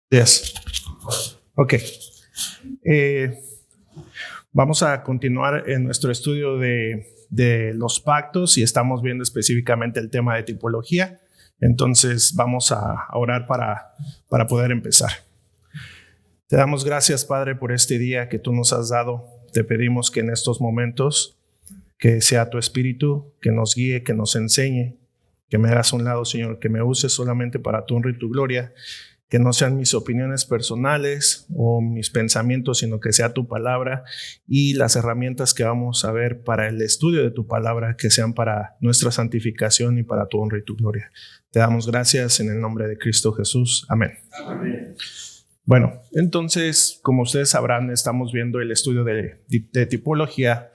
Yes. Ok. Vamos a continuar en nuestro estudio de los pactos y estamos viendo específicamente el tema de tipología. Entonces vamos a orar para poder empezar. Te damos gracias, Padre, por este día que tú nos has dado. Te pedimos que en estos momentos que sea tu Espíritu, que nos guíe, que nos enseñe, que me hagas a un lado, Señor, que me uses solamente para tu honra y tu gloria, que no sean mis opiniones personales o mis pensamientos, sino que sea tu palabra y las herramientas que vamos a ver para el estudio de tu palabra, que sean para nuestra santificación y para tu honra y tu gloria. Te damos gracias en el nombre de Cristo Jesús. Amén. Amén. Bueno, entonces, como ustedes sabrán, estamos viendo el estudio de tipología.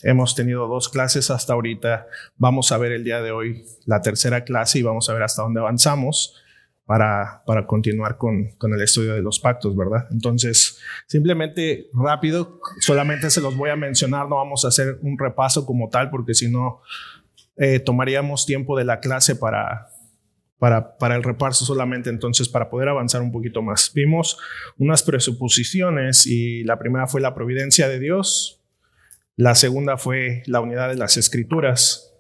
Hemos tenido 2 clases hasta ahorita. Vamos a ver el día de hoy la tercera clase y vamos a ver hasta dónde avanzamos para continuar con el estudio de los pactos, ¿verdad? Entonces, simplemente rápido, solamente se los voy a mencionar, no vamos a hacer un repaso como tal, porque si no, tomaríamos tiempo de la clase para el repaso solamente. Entonces, para poder avanzar un poquito más, vimos unas presuposiciones y la primera fue la providencia de Dios. La segunda fue la unidad de las Escrituras,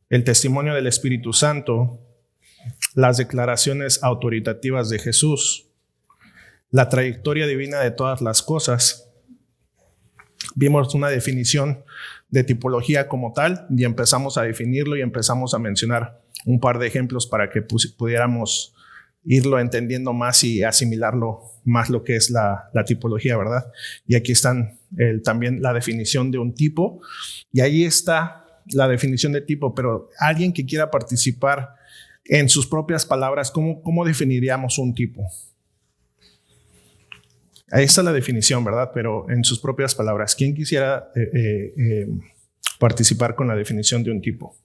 el testimonio del Espíritu Santo, las declaraciones autoritativas de Jesús, la trayectoria divina de todas las cosas. Vimos una definición de tipología como tal y empezamos a definirlo y empezamos a mencionar un par de ejemplos para que pudiéramos irlo entendiendo más y asimilarlo más lo que es la tipología, ¿verdad? Y aquí están también la definición de un tipo y ahí está la definición de tipo, pero alguien que quiera participar en sus propias palabras, ¿cómo definiríamos un tipo? Ahí está la definición, ¿verdad? Pero en sus propias palabras, ¿quién quisiera participar con la definición de un tipo?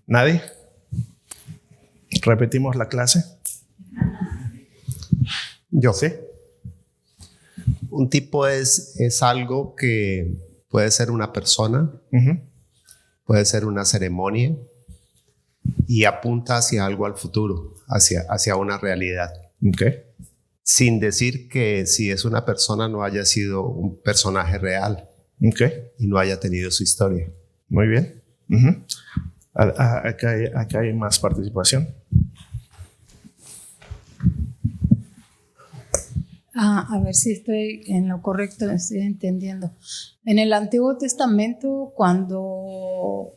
¿Nadie? ¿Repetimos la clase? Yo sé. Un tipo es algo que puede ser una persona, puede ser una ceremonia y apunta hacia algo al futuro, hacia una realidad. Okay. Sin decir que si es una persona no haya sido un personaje real. Okay. Y no haya tenido su historia. Muy bien. Acá hay más participación. A ver si estoy en lo correcto, estoy entendiendo. En el Antiguo Testamento, cuando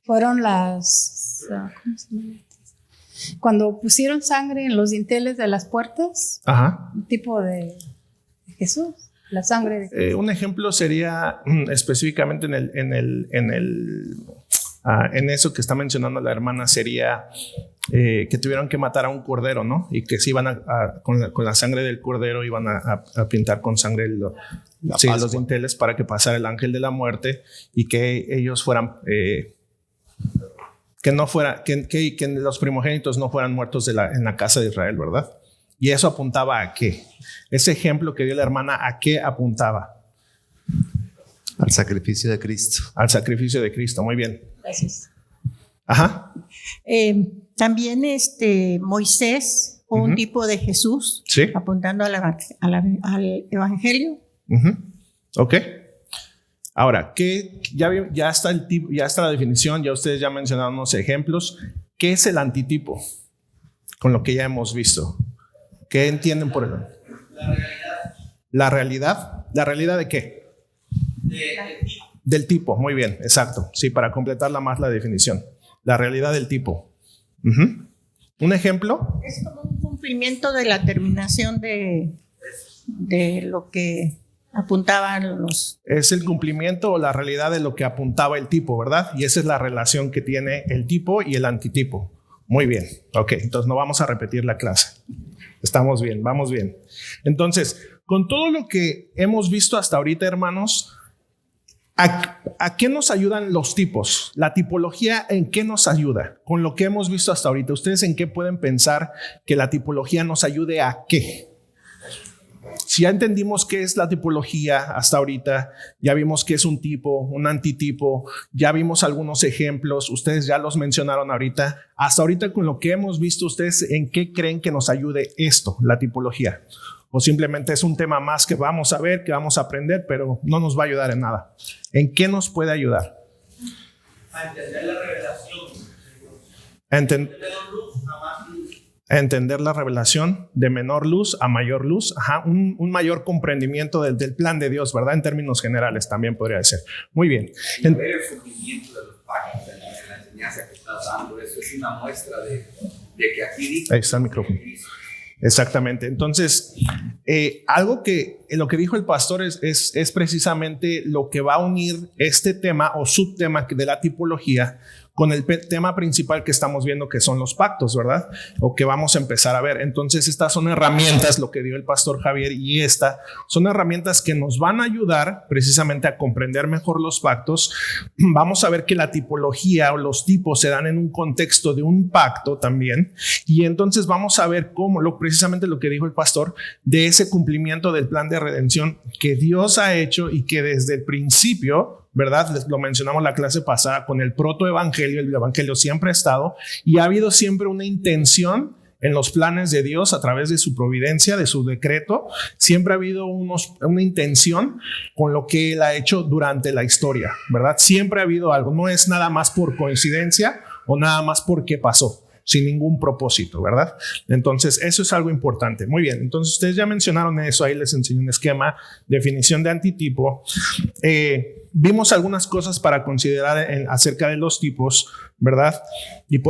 fueron ¿cómo se llama? Cuando pusieron sangre en los dinteles de las puertas, un tipo de Jesús, la sangre de Jesús. Un ejemplo sería específicamente en eso que está mencionando la hermana, sería que tuvieron que matar a un cordero, ¿no? Y que se iban con la sangre del cordero iban a pintar con sangre los dinteles para que pasara el ángel de la muerte y que ellos fueran que los primogénitos no fueran muertos en la casa de Israel, ¿verdad? Y eso apuntaba ¿a qué? Ese ejemplo que dio la hermana, ¿a qué apuntaba? Al sacrificio de Cristo. Al sacrificio de Cristo, muy bien. Gracias. Ajá. También Moisés fue un tipo de Jesús, ¿sí? Apuntando al evangelio. Ok. Ahora, ya está el tipo, ya está la definición, ya ustedes ya mencionaron unos ejemplos. ¿Qué es el antitipo? Con lo que ya hemos visto. ¿Qué entienden por eso? La realidad. ¿La realidad de qué? Del tipo, muy bien, exacto. Sí, para completarla más la definición. La realidad del tipo. ¿Un ejemplo? Es como un cumplimiento de la terminación de lo que apuntaban los... Es el cumplimiento o la realidad de lo que apuntaba el tipo, ¿verdad? Y esa es la relación que tiene el tipo y el antitipo. Muy bien. Ok, entonces no vamos a repetir la clase. Estamos bien, vamos bien. Entonces, con todo lo que hemos visto hasta ahorita, hermanos, ¿a qué nos ayudan los tipos? La tipología, ¿en qué nos ayuda? Con lo que hemos visto hasta ahorita, ¿ustedes en qué pueden pensar que la tipología nos ayude a qué? si ya entendimos qué es la tipología hasta ahorita, ya vimos qué es un tipo, un antitipo, ya vimos algunos ejemplos, ustedes ya los mencionaron ahorita. Hasta ahorita con lo que hemos visto, ¿ustedes en qué creen que nos ayude esto, la tipología? ¿O simplemente es un tema más que vamos a ver, que vamos a aprender, pero no nos va a ayudar en nada? ¿En qué nos puede ayudar? A entender la revelación. Entender la revelación de menor luz a mayor luz. Ajá, un mayor comprendimiento del plan de Dios, ¿verdad? En términos generales también podría ser. Muy bien. Y ver el cumplimiento de los pactos en la enseñanza que estás dando. Eso es una muestra de que aquí dice. Ahí está el micrófono. Exactamente. Entonces, algo que lo que dijo el pastor es precisamente lo que va a unir este tema o subtema de la tipología con el tema principal que estamos viendo, que son los pactos, ¿verdad? O que vamos a empezar a ver. Entonces, estas son herramientas, lo que dio el pastor Javier, y son herramientas que nos van a ayudar precisamente a comprender mejor los pactos. Vamos a ver que la tipología o los tipos se dan en un contexto de un pacto también. Y entonces vamos a ver cómo, precisamente lo que dijo el pastor, de ese cumplimiento del plan de redención que Dios ha hecho y que desde el principio, ¿verdad? Lo mencionamos la clase pasada con el protoevangelio. El evangelio siempre ha estado y ha habido siempre una intención en los planes de Dios a través de su providencia, de su decreto. Siempre ha habido una intención con lo que Él ha hecho durante la historia, ¿verdad? Siempre ha habido algo. No es nada más por coincidencia o nada más porque pasó, sin ningún propósito, ¿verdad? Entonces, eso es algo importante. Muy bien, entonces ustedes ya mencionaron eso, ahí les enseñé un esquema, definición de antitipo. Vimos algunas cosas para considerar acerca de los tipos, ¿verdad? Y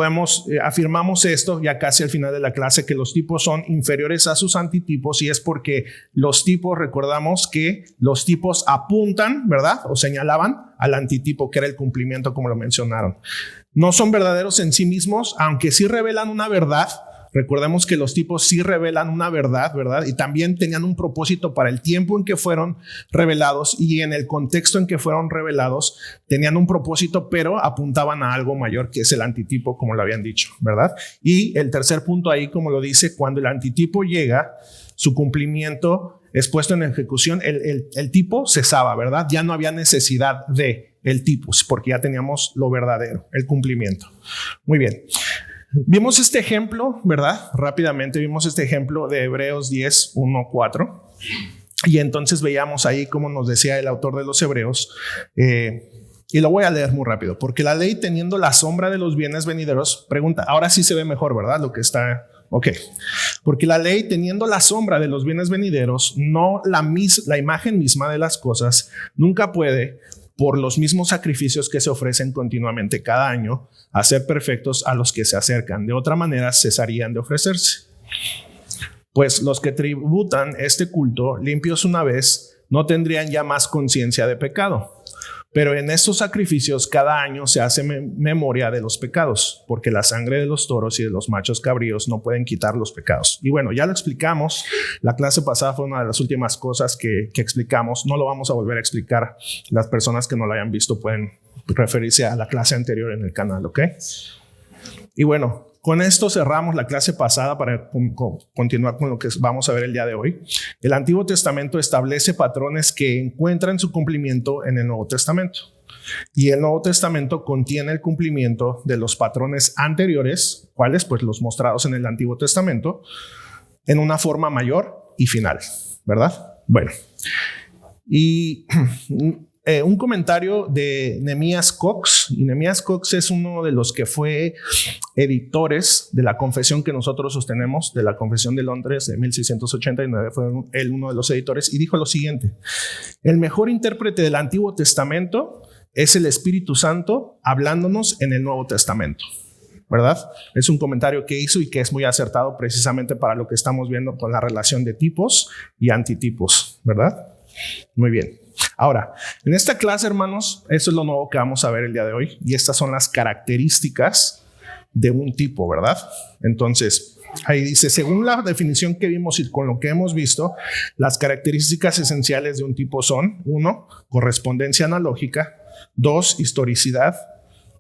afirmamos esto ya casi al final de la clase, que los tipos son inferiores a sus antitipos, y es porque los tipos, recordamos que los tipos apuntan, ¿verdad? O señalaban al antitipo, que era el cumplimiento, como lo mencionaron. No son verdaderos en sí mismos, aunque sí revelan una verdad. Recordemos que los tipos sí revelan una verdad, ¿verdad? Y también tenían un propósito para el tiempo en que fueron revelados y en el contexto en que fueron revelados. Tenían un propósito, pero apuntaban a algo mayor, que es el antitipo, como lo habían dicho, ¿verdad? Y el tercer punto ahí, como lo dice, cuando el antitipo llega, su cumplimiento es puesto en ejecución. El tipo cesaba, ¿verdad? Ya no había necesidad de el tipos, porque ya teníamos lo verdadero, el cumplimiento. Muy bien. Vimos este ejemplo, ¿verdad? Rápidamente vimos este ejemplo de Hebreos 10, 1, 4. Y entonces veíamos ahí, como nos decía el autor de los Hebreos, y lo voy a leer muy rápido, porque la ley, teniendo la sombra de los bienes venideros, pregunta, ahora sí se ve mejor, ¿verdad? Lo que está... Ok, porque la ley, teniendo la sombra de los bienes venideros, no la imagen misma de las cosas, nunca puede, por los mismos sacrificios que se ofrecen continuamente cada año, hacer perfectos a los que se acercan. De otra manera, cesarían de ofrecerse. Pues los que tributan este culto, limpios una vez, no tendrían ya más conciencia de pecado. Pero en estos sacrificios cada año se hace memoria de los pecados, porque la sangre de los toros y de los machos cabríos no pueden quitar los pecados. Y bueno, ya lo explicamos. La clase pasada fue una de las últimas cosas que explicamos. No lo vamos a volver a explicar. Las personas que no lo hayan visto pueden referirse a la clase anterior en el canal, ¿ok? Y bueno, con esto cerramos la clase pasada para continuar con lo que vamos a ver el día de hoy. El Antiguo Testamento establece patrones que encuentran su cumplimiento en el Nuevo Testamento. Y el Nuevo Testamento contiene el cumplimiento de los patrones anteriores, ¿cuáles? Pues los mostrados en el Antiguo Testamento, en una forma mayor y final, ¿verdad? Bueno, y... un comentario de Nehemías Cox, y Nehemías Cox es uno de los que fue editores de la confesión que nosotros sostenemos, de la Confesión de Londres de 1689, fue él uno de los editores, y dijo lo siguiente: el mejor intérprete del Antiguo Testamento es el Espíritu Santo hablándonos en el Nuevo Testamento, ¿verdad? Es un comentario que hizo y que es muy acertado precisamente para lo que estamos viendo con la relación de tipos y antitipos, ¿verdad? Muy bien. Ahora, en esta clase, hermanos, eso es lo nuevo que vamos a ver el día de hoy, y estas son las características de un tipo, ¿verdad? Entonces, ahí dice, según la definición que vimos y con lo que hemos visto, las características esenciales de un tipo son: 1, correspondencia analógica; 2, historicidad;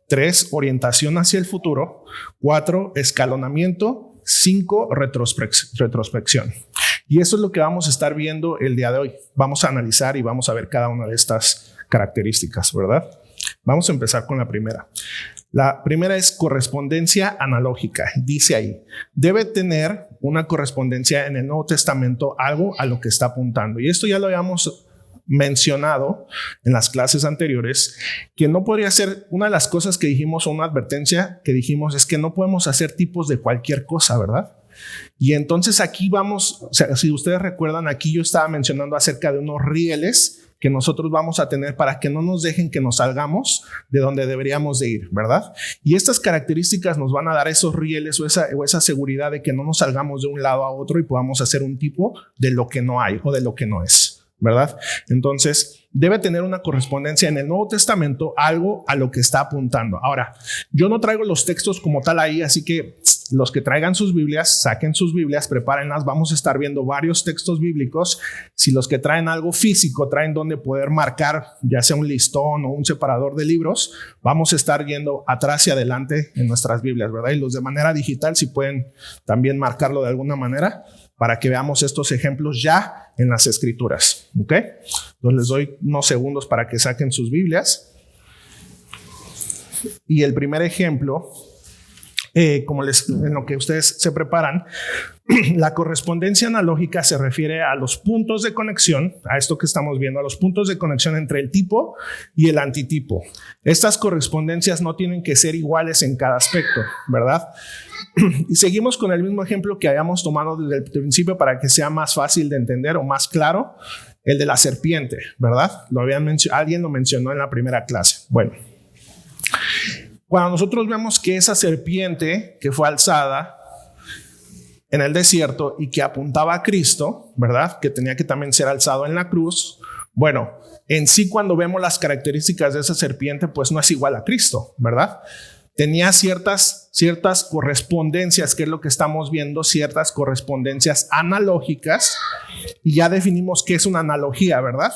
3, orientación hacia el futuro; 4, escalonamiento; 5, retrospección. Y eso es lo que vamos a estar viendo el día de hoy. Vamos a analizar y vamos a ver cada una de estas características, ¿verdad? Vamos a empezar con la primera. La primera es correspondencia analógica. Dice ahí, debe tener una correspondencia en el Nuevo Testamento, algo a lo que está apuntando. Y esto ya lo habíamos mencionado en las clases anteriores, que no podría ser una de las cosas que dijimos, o una advertencia que dijimos, es que no podemos hacer tipos de cualquier cosa, ¿verdad? Y entonces aquí vamos, o sea, si ustedes recuerdan, aquí yo estaba mencionando acerca de unos rieles que nosotros vamos a tener para que no nos dejen que nos salgamos de donde deberíamos de ir, ¿verdad? Y estas características nos van a dar esos rieles o esa seguridad de que no nos salgamos de un lado a otro y podamos hacer un tipo de lo que no hay o de lo que no es, ¿verdad? Entonces, debe tener una correspondencia en el Nuevo Testamento, algo a lo que está apuntando. Ahora, yo no traigo los textos como tal ahí, así que los que traigan sus Biblias, saquen sus Biblias, prepárenlas. Vamos a estar viendo varios textos bíblicos. Si los que traen algo físico, traen donde poder marcar, ya sea un listón o un separador de libros, vamos a estar yendo atrás y adelante en nuestras Biblias, ¿verdad? Y los de manera digital, si pueden también marcarlo de alguna manera, para que veamos estos ejemplos ya en las Escrituras, ¿ok? Entonces les doy unos segundos para que saquen sus Biblias. Y el primer ejemplo, en lo que ustedes se preparan, la correspondencia analógica se refiere a los puntos de conexión, a esto que estamos viendo, a los puntos de conexión entre el tipo y el antitipo. Estas correspondencias no tienen que ser iguales en cada aspecto, ¿verdad? Y seguimos con el mismo ejemplo que habíamos tomado desde el principio para que sea más fácil de entender o más claro, el de la serpiente, ¿verdad? Alguien lo mencionó en la primera clase. Bueno, cuando nosotros vemos que esa serpiente que fue alzada en el desierto y que apuntaba a Cristo, ¿verdad? Que tenía que también ser alzado en la cruz. Bueno, en sí cuando vemos las características de esa serpiente, pues no es igual a Cristo, ¿verdad? Tenía ciertas correspondencias, que es lo que estamos viendo, ciertas correspondencias analógicas, y ya definimos qué es una analogía, ¿verdad?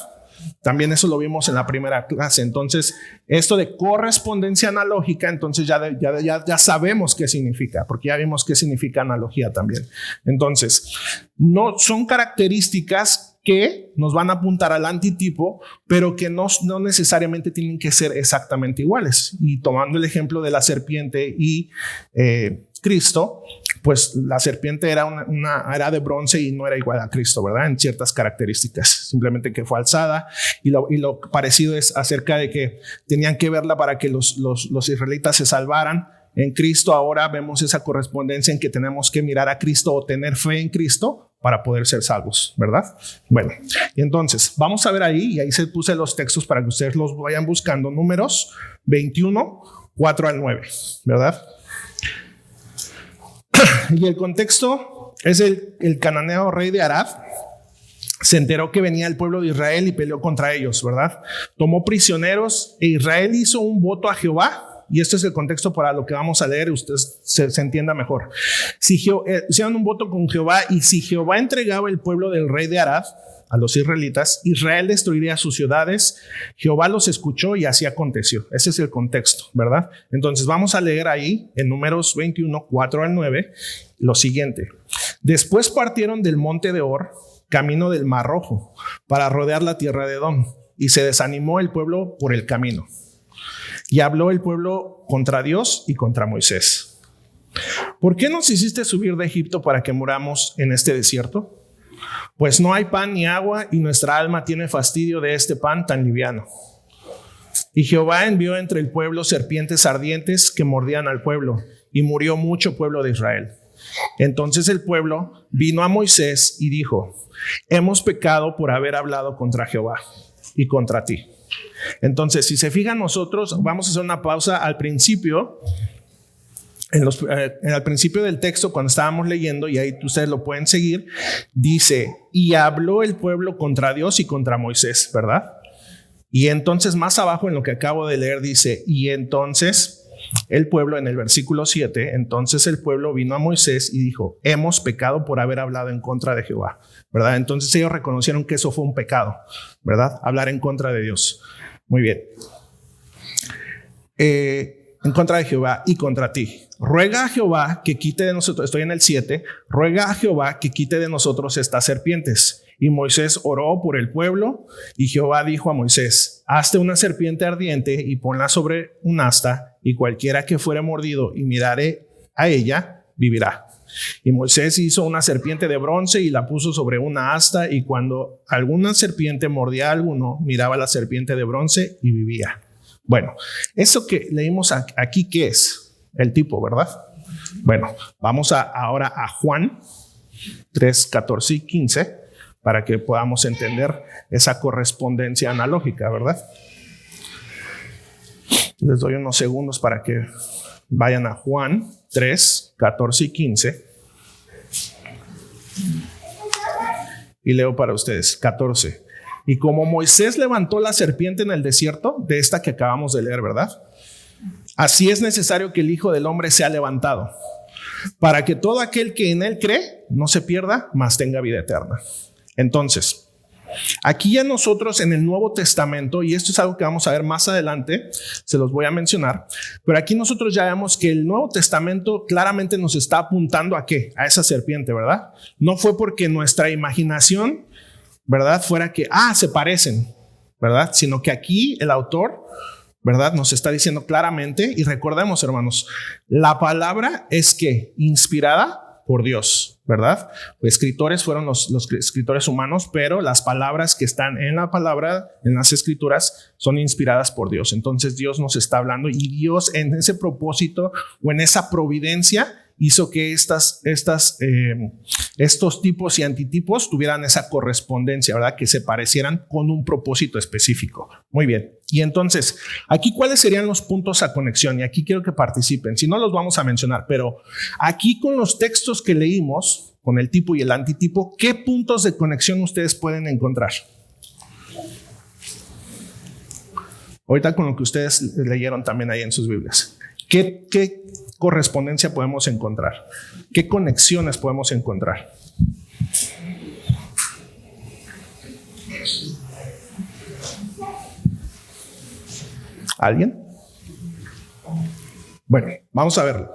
También eso lo vimos en la primera clase. Entonces, esto de correspondencia analógica, entonces ya sabemos qué significa, porque ya vimos qué significa analogía también. Entonces, no son características que nos van a apuntar al antitipo, pero que no necesariamente tienen que ser exactamente iguales. Y tomando el ejemplo de la serpiente y Cristo, pues la serpiente era de bronce y no era igual a Cristo, ¿verdad? En ciertas características, simplemente que fue alzada. Y lo parecido es acerca de que tenían que verla para que los israelitas se salvaran. En Cristo ahora vemos esa correspondencia en que tenemos que mirar a Cristo o tener fe en Cristo para poder ser salvos, ¿verdad? Bueno, y entonces vamos a ver ahí, y ahí se puse los textos para que ustedes los vayan buscando. Números 21, 4 al 9, ¿verdad? Y el contexto es el cananeo rey de Arad se enteró que venía el pueblo de Israel y peleó contra ellos, ¿verdad? Tomó prisioneros e Israel hizo un voto a Jehová. Y este es el contexto para lo que vamos a leer, usted se entienda mejor. Hicieron un voto con Jehová, y si Jehová entregaba el pueblo del rey de Arad a los israelitas, Israel destruiría sus ciudades. Jehová los escuchó y así aconteció. Ese es el contexto, ¿verdad? Entonces vamos a leer ahí en Números 21, 4 al 9, lo siguiente. Después partieron del monte de Or, camino del Mar Rojo, para rodear la tierra de Edom, y se desanimó el pueblo por el camino. Y habló el pueblo contra Dios y contra Moisés. ¿Por qué nos hiciste subir de Egipto para que muramos en este desierto? Pues no hay pan ni agua, y nuestra alma tiene fastidio de este pan tan liviano. Y Jehová envió entre el pueblo serpientes ardientes que mordían al pueblo, y murió mucho pueblo de Israel. Entonces el pueblo vino a Moisés y dijo: hemos pecado por haber hablado contra Jehová y contra ti. Entonces, si se fijan, nosotros vamos a hacer una pausa al principio, al principio del texto, cuando estábamos leyendo, y ahí ustedes lo pueden seguir. Dice: y habló el pueblo contra Dios y contra Moisés, ¿verdad? Y entonces más abajo en lo que acabo de leer dice: y entonces el pueblo, en el versículo 7, entonces el pueblo vino a Moisés y dijo: hemos pecado por haber hablado en contra de Jehová, ¿verdad? Entonces ellos reconocieron que eso fue un pecado, ¿verdad? Hablar en contra de Dios. Muy bien. en contra de Jehová y contra ti. Ruega a Jehová que quite de nosotros, estoy en el 7, ruega a Jehová que quite de nosotros estas serpientes. Y Moisés oró por el pueblo y Jehová dijo a Moisés, hazte una serpiente ardiente y ponla sobre un asta y cualquiera que fuere mordido y mirare a ella, vivirá. Y Moisés hizo una serpiente de bronce y la puso sobre una asta y cuando alguna serpiente mordía a alguno, miraba a la serpiente de bronce y vivía. Bueno, esto que leímos aquí, ¿qué es? El tipo, ¿verdad? Bueno, vamos ahora a Juan 3, 14 y 15 para que podamos entender esa correspondencia analógica, ¿verdad? Les doy unos segundos para que vayan a Juan 3, 14 y 15. Y leo para ustedes, 14. Y como Moisés levantó la serpiente en el desierto, de esta que acabamos de leer, ¿verdad? Así es necesario que el Hijo del Hombre sea levantado, para que todo aquel que en él cree no se pierda, mas tenga vida eterna. Entonces, aquí ya nosotros en el Nuevo Testamento, y esto es algo que vamos a ver más adelante, se los voy a mencionar, pero aquí nosotros ya vemos que el Nuevo Testamento claramente nos está apuntando a ¿qué? A esa serpiente, ¿verdad? No fue porque nuestra imaginación, ¿verdad? Fuera que, se parecen, ¿verdad? Sino que aquí el autor, ¿verdad? Nos está diciendo claramente, y recordemos, hermanos, la palabra es que inspirada por Dios, ¿verdad? Los escritores fueron los escritores humanos, pero las palabras que están en la palabra, en las escrituras, son inspiradas por Dios. Entonces Dios nos está hablando y Dios en ese propósito o en esa providencia hizo que estos tipos y antitipos tuvieran esa correspondencia, ¿verdad? Que se parecieran con un propósito específico. Muy bien. Y entonces, aquí, ¿cuáles serían los puntos a conexión? Y aquí quiero que participen. Si no, los vamos a mencionar. Pero aquí con los textos que leímos, con el tipo y el antitipo, ¿qué puntos de conexión ustedes pueden encontrar? Ahorita con lo que ustedes leyeron también ahí en sus Biblias. ¿Qué correspondencia podemos encontrar? ¿Qué conexiones podemos encontrar? ¿Alguien? Bueno, vamos a verlo.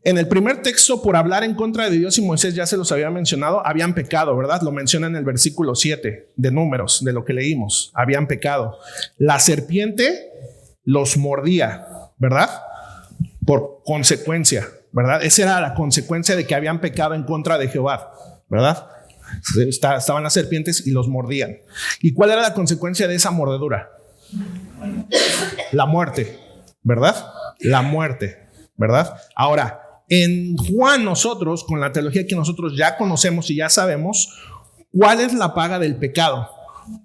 En el primer texto, por hablar en contra de Dios y Moisés, ya se los había mencionado, habían pecado, ¿verdad? Lo menciona en el versículo 7 de Números, de lo que leímos. Habían pecado. La serpiente los mordía, ¿verdad? Por consecuencia, ¿verdad? Esa era la consecuencia de que habían pecado en contra de Jehová, ¿verdad? Estaban las serpientes y los mordían. ¿Y cuál era la consecuencia de esa mordedura? La muerte, ¿verdad? La muerte, ¿verdad? Ahora, en Juan nosotros, con la teología que nosotros ya conocemos y ya sabemos, ¿cuál es la paga del pecado?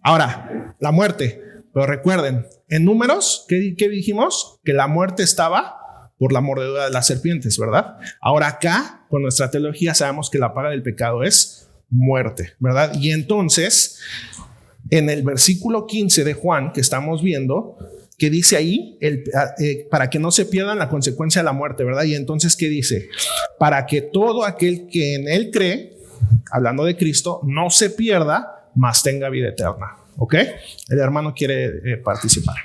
Ahora, la muerte. Pero recuerden, en Números, ¿qué dijimos? Que la muerte estaba por la mordedura de las serpientes, ¿verdad? Ahora acá, con nuestra teología, sabemos que la paga del pecado es muerte, ¿verdad? Y entonces, en el versículo 15 de Juan, que estamos viendo, que dice ahí, para que no se pierdan la consecuencia de la muerte, ¿verdad? Y entonces, ¿qué dice? Para que todo aquel que en él cree, hablando de Cristo, no se pierda, mas tenga vida eterna. ¿Ok? El hermano quiere participar.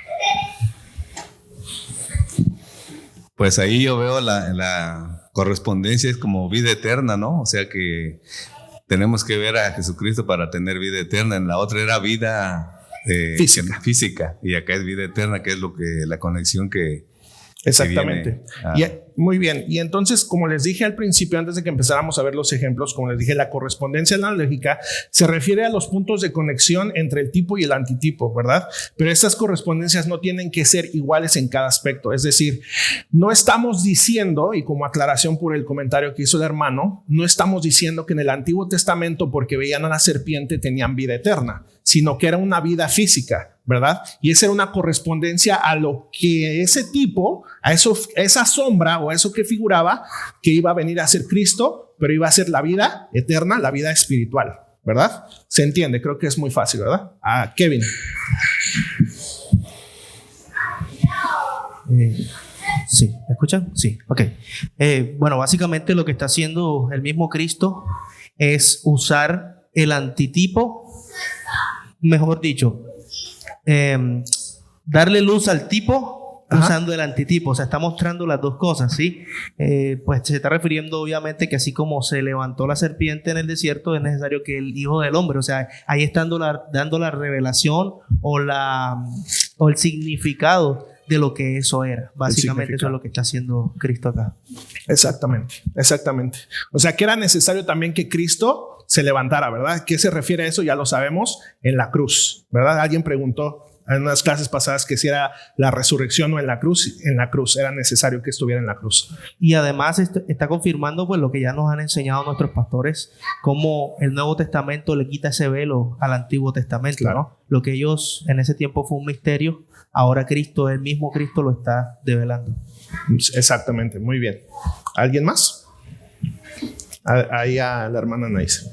Pues ahí yo veo la correspondencia es como vida eterna, ¿no? O sea que tenemos que ver a Jesucristo para tener vida eterna. En la otra era vida física y acá es vida eterna, que es lo que la conexión que exactamente. Muy bien. Y entonces, como les dije al principio, antes de que empezáramos a ver los ejemplos, como les dije, la correspondencia analógica se refiere a los puntos de conexión entre el tipo y el antitipo, ¿verdad? Pero estas correspondencias no tienen que ser iguales en cada aspecto. Es decir, no estamos diciendo, y como aclaración por el comentario que hizo el hermano, no estamos diciendo que en el Antiguo Testamento, porque veían a la serpiente, tenían vida eterna, sino que era una vida física, ¿verdad? Y esa era una correspondencia a lo que ese tipo, a esa sombra o a eso que figuraba, que iba a venir a ser Cristo, pero iba a ser la vida eterna, la vida espiritual, ¿verdad? Se entiende, creo que es muy fácil, ¿verdad? Kevin. Sí, ¿me escuchan? Sí, ok. Bueno, básicamente lo que está haciendo el mismo Cristo es usar el antitipo, mejor dicho, darle luz al tipo usando el antitipo, o sea, está mostrando las dos cosas, ¿sí? Pues se está refiriendo obviamente que así como se levantó la serpiente en el desierto, es necesario que el Hijo del Hombre, o sea, ahí está dando la revelación o el significado de lo que eso era. Básicamente eso es lo que está haciendo Cristo acá. Exactamente, exactamente. O sea, que era necesario también que Cristo se levantara, ¿verdad? ¿Qué se refiere a eso? Ya lo sabemos, en la cruz, ¿verdad? Alguien preguntó en unas clases pasadas que si era la resurrección o en la cruz. En la cruz, era necesario que estuviera en la cruz. Y además está confirmando pues lo que ya nos han enseñado nuestros pastores, cómo el Nuevo Testamento le quita ese velo al Antiguo Testamento, Claro. ¿no? Lo que ellos en ese tiempo fue un misterio, ahora Cristo, el mismo Cristo lo está develando. Exactamente, muy bien. ¿Alguien más? Ahí a la hermana Anaís.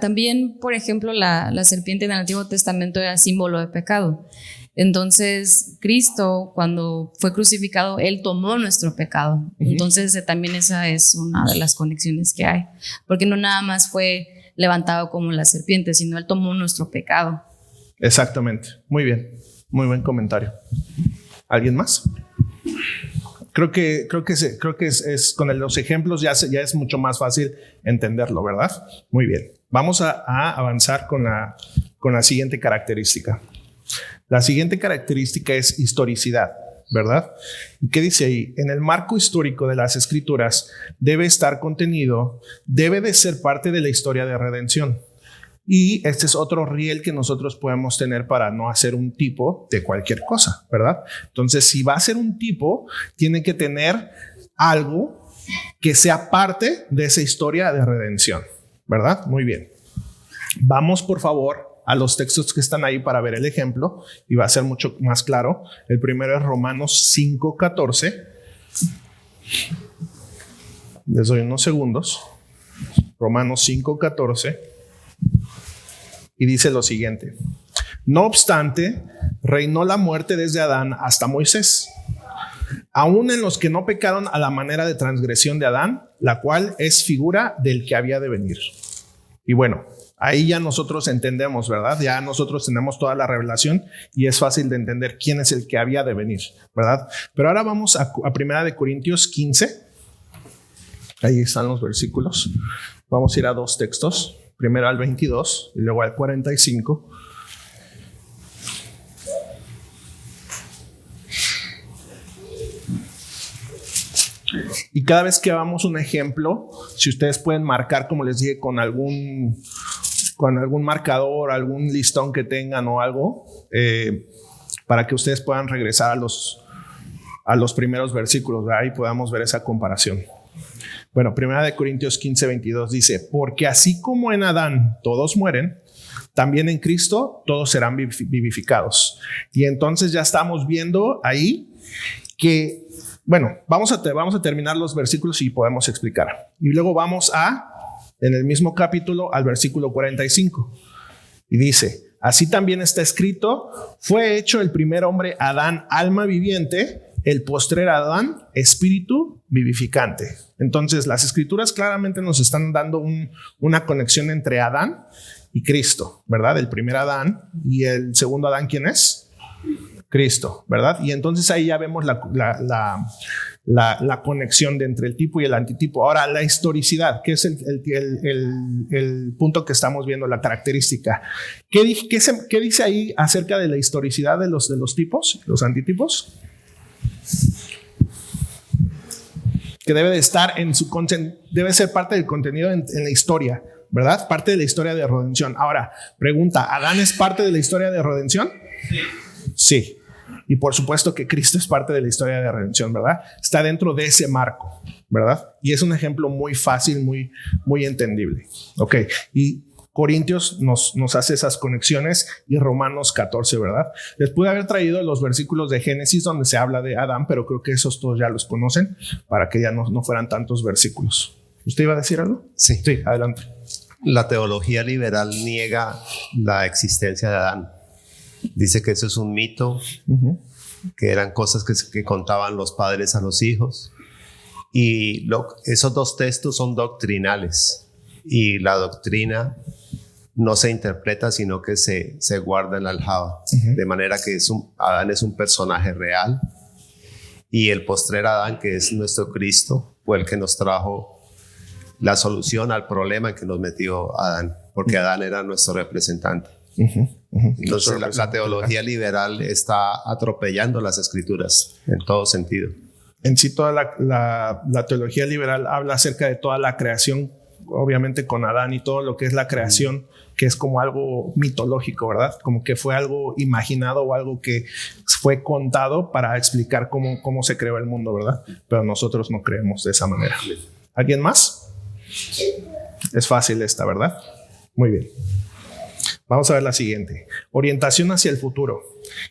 También, por ejemplo, la serpiente en el Antiguo Testamento era símbolo de pecado. Entonces, Cristo, cuando fue crucificado, Él tomó nuestro pecado. Entonces, también esa es una de las conexiones que hay. Porque no nada más fue levantado como la serpiente, sino Él tomó nuestro pecado. Exactamente, muy bien. Muy buen comentario. ¿Alguien más? Creo que es con los ejemplos ya es mucho más fácil entenderlo, ¿verdad? Muy bien. Vamos a avanzar con la siguiente característica. La siguiente característica es historicidad, ¿verdad? ¿Y qué dice ahí? En el marco histórico de las Escrituras debe estar contenido, debe de ser parte de la historia de redención. Y este es otro riel que nosotros podemos tener para no hacer un tipo de cualquier cosa, ¿verdad? Entonces, si va a ser un tipo, tiene que tener algo que sea parte de esa historia de redención, ¿verdad? Muy bien. Vamos, por favor, a los textos que están ahí para ver el ejemplo y va a ser mucho más claro. El primero es Romanos 5:14. Les doy unos segundos. Romanos 5:14. Y dice lo siguiente: no obstante, reinó la muerte desde Adán hasta Moisés, aún en los que no pecaron a la manera de transgresión de Adán, la cual es figura del que había de venir. Y bueno, ahí ya nosotros entendemos, ¿verdad? Ya nosotros tenemos toda la revelación y es fácil de entender quién es el que había de venir, ¿verdad? Pero ahora vamos a 1 Corintios 15. Ahí están los versículos. Vamos a ir a dos textos. Primero al 22 y luego al 45. Y cada vez que hagamos un ejemplo, si ustedes pueden marcar, como les dije, con algún marcador, algún listón que tengan o algo, para que ustedes puedan regresar a los primeros versículos, ¿verdad? Y podamos ver esa comparación. Bueno, 1 Corintios 15:22 dice: porque así como en Adán todos mueren, también en Cristo todos serán vivificados. Y entonces ya estamos viendo ahí que, bueno, vamos a terminar los versículos y podemos explicar. Y luego vamos en el mismo capítulo, al versículo 45. Y dice: así también está escrito, fue hecho el primer hombre Adán alma viviente, el postrer Adán espíritu vivificante. Entonces las Escrituras claramente nos están dando una conexión entre Adán y Cristo, ¿verdad? El primer Adán y el segundo Adán, ¿quién es? Cristo, ¿verdad? Y entonces ahí ya vemos la conexión entre el tipo y el antitipo. Ahora, la historicidad, que es el punto que estamos viendo, la característica. ¿Qué dice ahí acerca de la historicidad de los tipos, los antitipos? Que debe de estar debe ser parte del contenido en la historia, ¿verdad? Parte de la historia de redención. Ahora, pregunta: ¿Adán es parte de la historia de redención? Sí. Y por supuesto que Cristo es parte de la historia de redención, ¿verdad? Está dentro de ese marco, ¿verdad? Y es un ejemplo muy fácil, muy, muy entendible. Ok. Y Corintios nos hace esas conexiones, y Romanos 14, ¿verdad? Les pude haber traído los versículos de Génesis donde se habla de Adán, pero creo que esos todos ya los conocen, para que ya no fueran tantos versículos. ¿Usted iba a decir algo? Sí. Sí, adelante. La teología liberal niega la existencia de Adán. Dice que eso es un mito, que eran cosas que contaban los padres a los hijos. Y esos dos textos son doctrinales. Y la doctrina no se interpreta, sino que se guarda en la aljaba. De manera que Adán es un personaje real, y el postrer Adán, que es nuestro Cristo, fue el que nos trajo la solución al problema en que nos metió Adán, porque Adán era nuestro representante. Entonces la teología liberal está atropellando las escrituras en todo sentido. En sí, toda la teología liberal habla acerca de toda la creación, obviamente con Adán y todo lo que es la creación, que es como algo mitológico, ¿verdad? Como que fue algo imaginado o algo que fue contado para explicar cómo se creó el mundo, ¿verdad? Pero nosotros no creemos de esa manera. ¿Alguien más? Es fácil esta, ¿verdad? Muy bien. Vamos a ver la siguiente. Orientación hacia el futuro.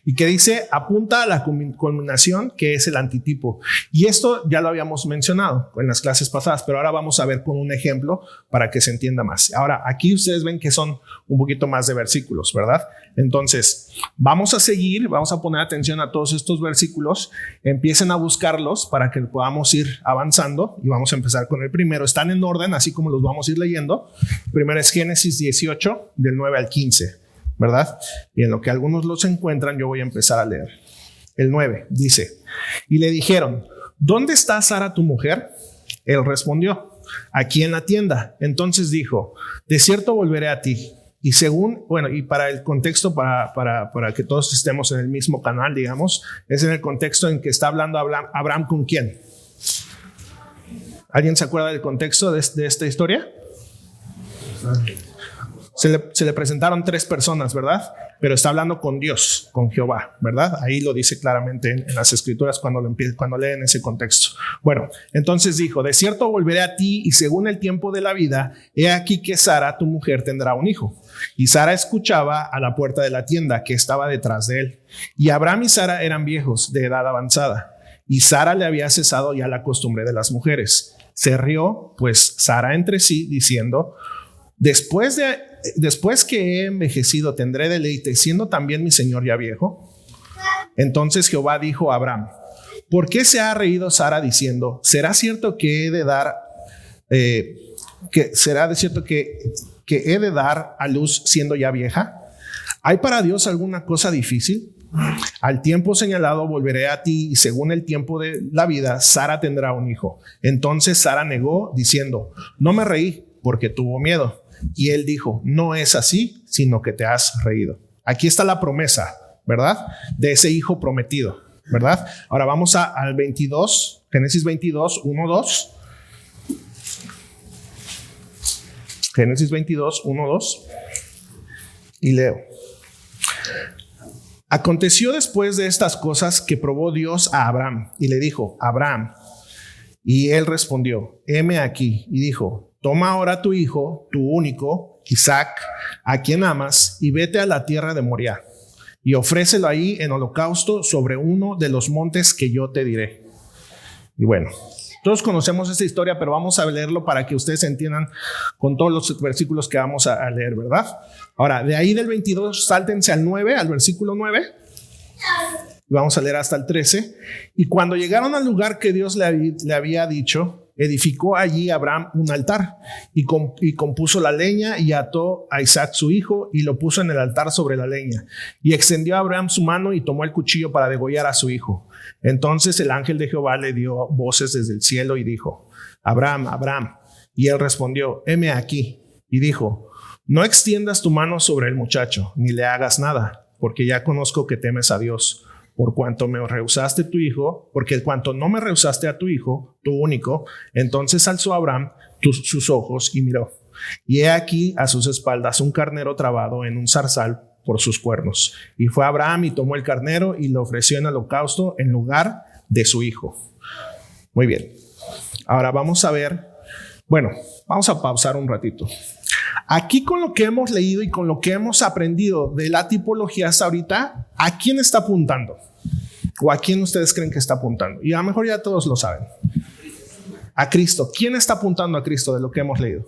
Y que dice, apunta a la culminación, que es el antitipo. Y esto ya lo habíamos mencionado en las clases pasadas, pero ahora vamos a ver con un ejemplo para que se entienda más. Ahora, aquí ustedes ven que son un poquito más de versículos, ¿verdad? Entonces, vamos a seguir, vamos a poner atención a todos estos versículos. Empiecen a buscarlos para que podamos ir avanzando, y vamos a empezar con el primero. Están en orden, así como los vamos a ir leyendo. Primero es Génesis 18, del 9 al 15. ¿Verdad? Y en lo que algunos los encuentran, yo voy a empezar a leer. El 9 dice, y le dijeron, ¿dónde está Sara tu mujer? Él respondió, aquí en la tienda. Entonces dijo, de cierto volveré a ti. Y según, bueno, y para el contexto, para que todos estemos en el mismo canal, digamos, es en el contexto en que está hablando Abraham ¿con quién? ¿Alguien se acuerda del contexto de esta historia? Se le presentaron 3 personas, ¿verdad? Pero está hablando con Dios, con Jehová, ¿verdad? Ahí lo dice claramente en las escrituras cuando leen ese contexto. Bueno, entonces dijo, de cierto volveré a ti, y según el tiempo de la vida, he aquí que Sara, tu mujer, tendrá un hijo. Y Sara escuchaba a la puerta de la tienda que estaba detrás de él. Y Abraham y Sara eran viejos, de edad avanzada. Y Sara le había cesado ya la costumbre de las mujeres. Se rió, pues, Sara entre sí, diciendo, Después que he envejecido, tendré deleite, siendo también mi señor ya viejo. Entonces Jehová dijo a Abraham, ¿por qué se ha reído Sara diciendo, ¿será cierto que he de dar, que he de dar a luz siendo ya vieja? ¿Hay para Dios alguna cosa difícil? Al tiempo señalado volveré a ti, y según el tiempo de la vida, Sara tendrá un hijo. Entonces Sara negó, diciendo, no me reí, porque tuvo miedo. Y él dijo, no es así, sino que te has reído. Aquí está la promesa, ¿verdad? De ese hijo prometido, ¿verdad? Ahora vamos al 22, Génesis 22, 1, 2. Génesis 22, 1, 2. Y leo. Aconteció después de estas cosas que probó Dios a Abraham y le dijo, Abraham. Y él respondió, heme aquí. Y dijo, toma ahora tu hijo, tu único, Isaac, a quien amas, y vete a la tierra de Moriah, y ofrécelo ahí en holocausto sobre uno de los montes que yo te diré. Y bueno, todos conocemos esta historia, pero vamos a leerlo para que ustedes entiendan con todos los versículos que vamos a leer, ¿verdad? Ahora, de ahí del 22, sáltense al 9, al versículo 9. Y vamos a leer hasta el 13. Y cuando llegaron al lugar que Dios le había dicho, edificó allí Abraham un altar y compuso la leña y ató a Isaac su hijo y lo puso en el altar sobre la leña. Y extendió a Abraham su mano y tomó el cuchillo para degollar a su hijo. Entonces el ángel de Jehová le dio voces desde el cielo y dijo, Abraham, Abraham. Y él respondió, heme aquí. Y dijo, no extiendas tu mano sobre el muchacho, ni le hagas nada, porque ya conozco que temes a Dios. Por cuanto me rehusaste tu hijo, porque cuanto no me rehusaste a tu hijo, tu único, entonces alzó Abraham sus ojos y miró. Y he aquí a sus espaldas un carnero trabado en un zarzal por sus cuernos. Y fue Abraham y tomó el carnero y lo ofreció en holocausto en lugar de su hijo. Muy bien. Ahora vamos a ver, bueno, vamos a pausar un ratito. Aquí con lo que hemos leído y con lo que hemos aprendido de la tipología hasta ahorita, ¿a quién está apuntando? ¿O a quién ustedes creen que está apuntando? Y a lo mejor ya todos lo saben. A Cristo. ¿Quién está apuntando a Cristo de lo que hemos leído?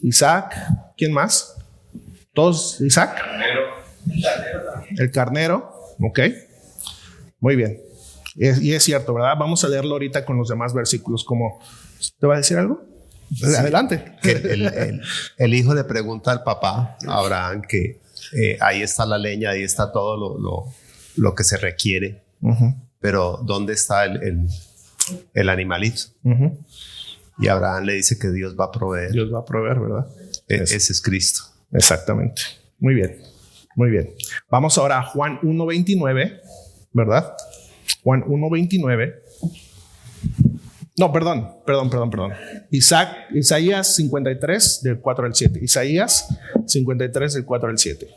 Isaac. ¿Quién más? ¿Todos? ¿Isaac? El carnero. Ok. Muy bien. Y es cierto, ¿verdad? Vamos a leerlo ahorita con los demás versículos. ¿Te va a decir algo? Adelante. Que el hijo le pregunta al papá, a Abraham, que ahí está la leña, ahí está todo lo que se requiere, pero ¿dónde está el animalito? Y Abraham le dice que Dios va a proveer. Dios va a proveer, ¿verdad? Ese es Cristo. Exactamente. Muy bien. Muy bien. Vamos ahora a Juan 1:29, ¿verdad? Juan 1:29. No, perdón. Isaías 53, del 4 al 7. Isaías 53, del 4 al 7.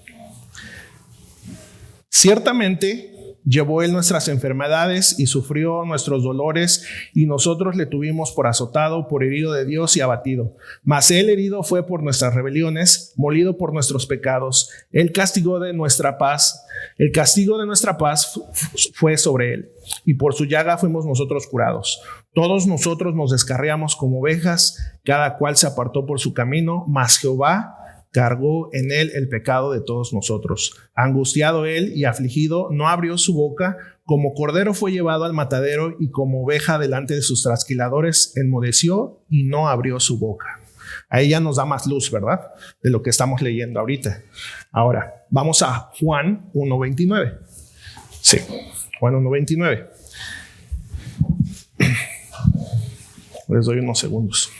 Ciertamente llevó él nuestras enfermedades y sufrió nuestros dolores, y nosotros le tuvimos por azotado, por herido de Dios y abatido. Mas él herido fue por nuestras rebeliones, molido por nuestros pecados. Él castigó de nuestra paz. El castigo de nuestra paz fue sobre él, y por su llaga fuimos nosotros curados. Todos nosotros nos descarriamos como ovejas, cada cual se apartó por su camino, mas Jehová cargó en él el pecado de todos nosotros. Angustiado él y afligido, no abrió su boca. Como cordero fue llevado al matadero, y como oveja delante de sus trasquiladores enmudeció y no abrió su boca. Ahí ya nos da más luz, ¿verdad? De lo que estamos leyendo ahorita. Ahora, vamos a Juan 1:29. Sí, Juan 1:29. Les doy unos segundos.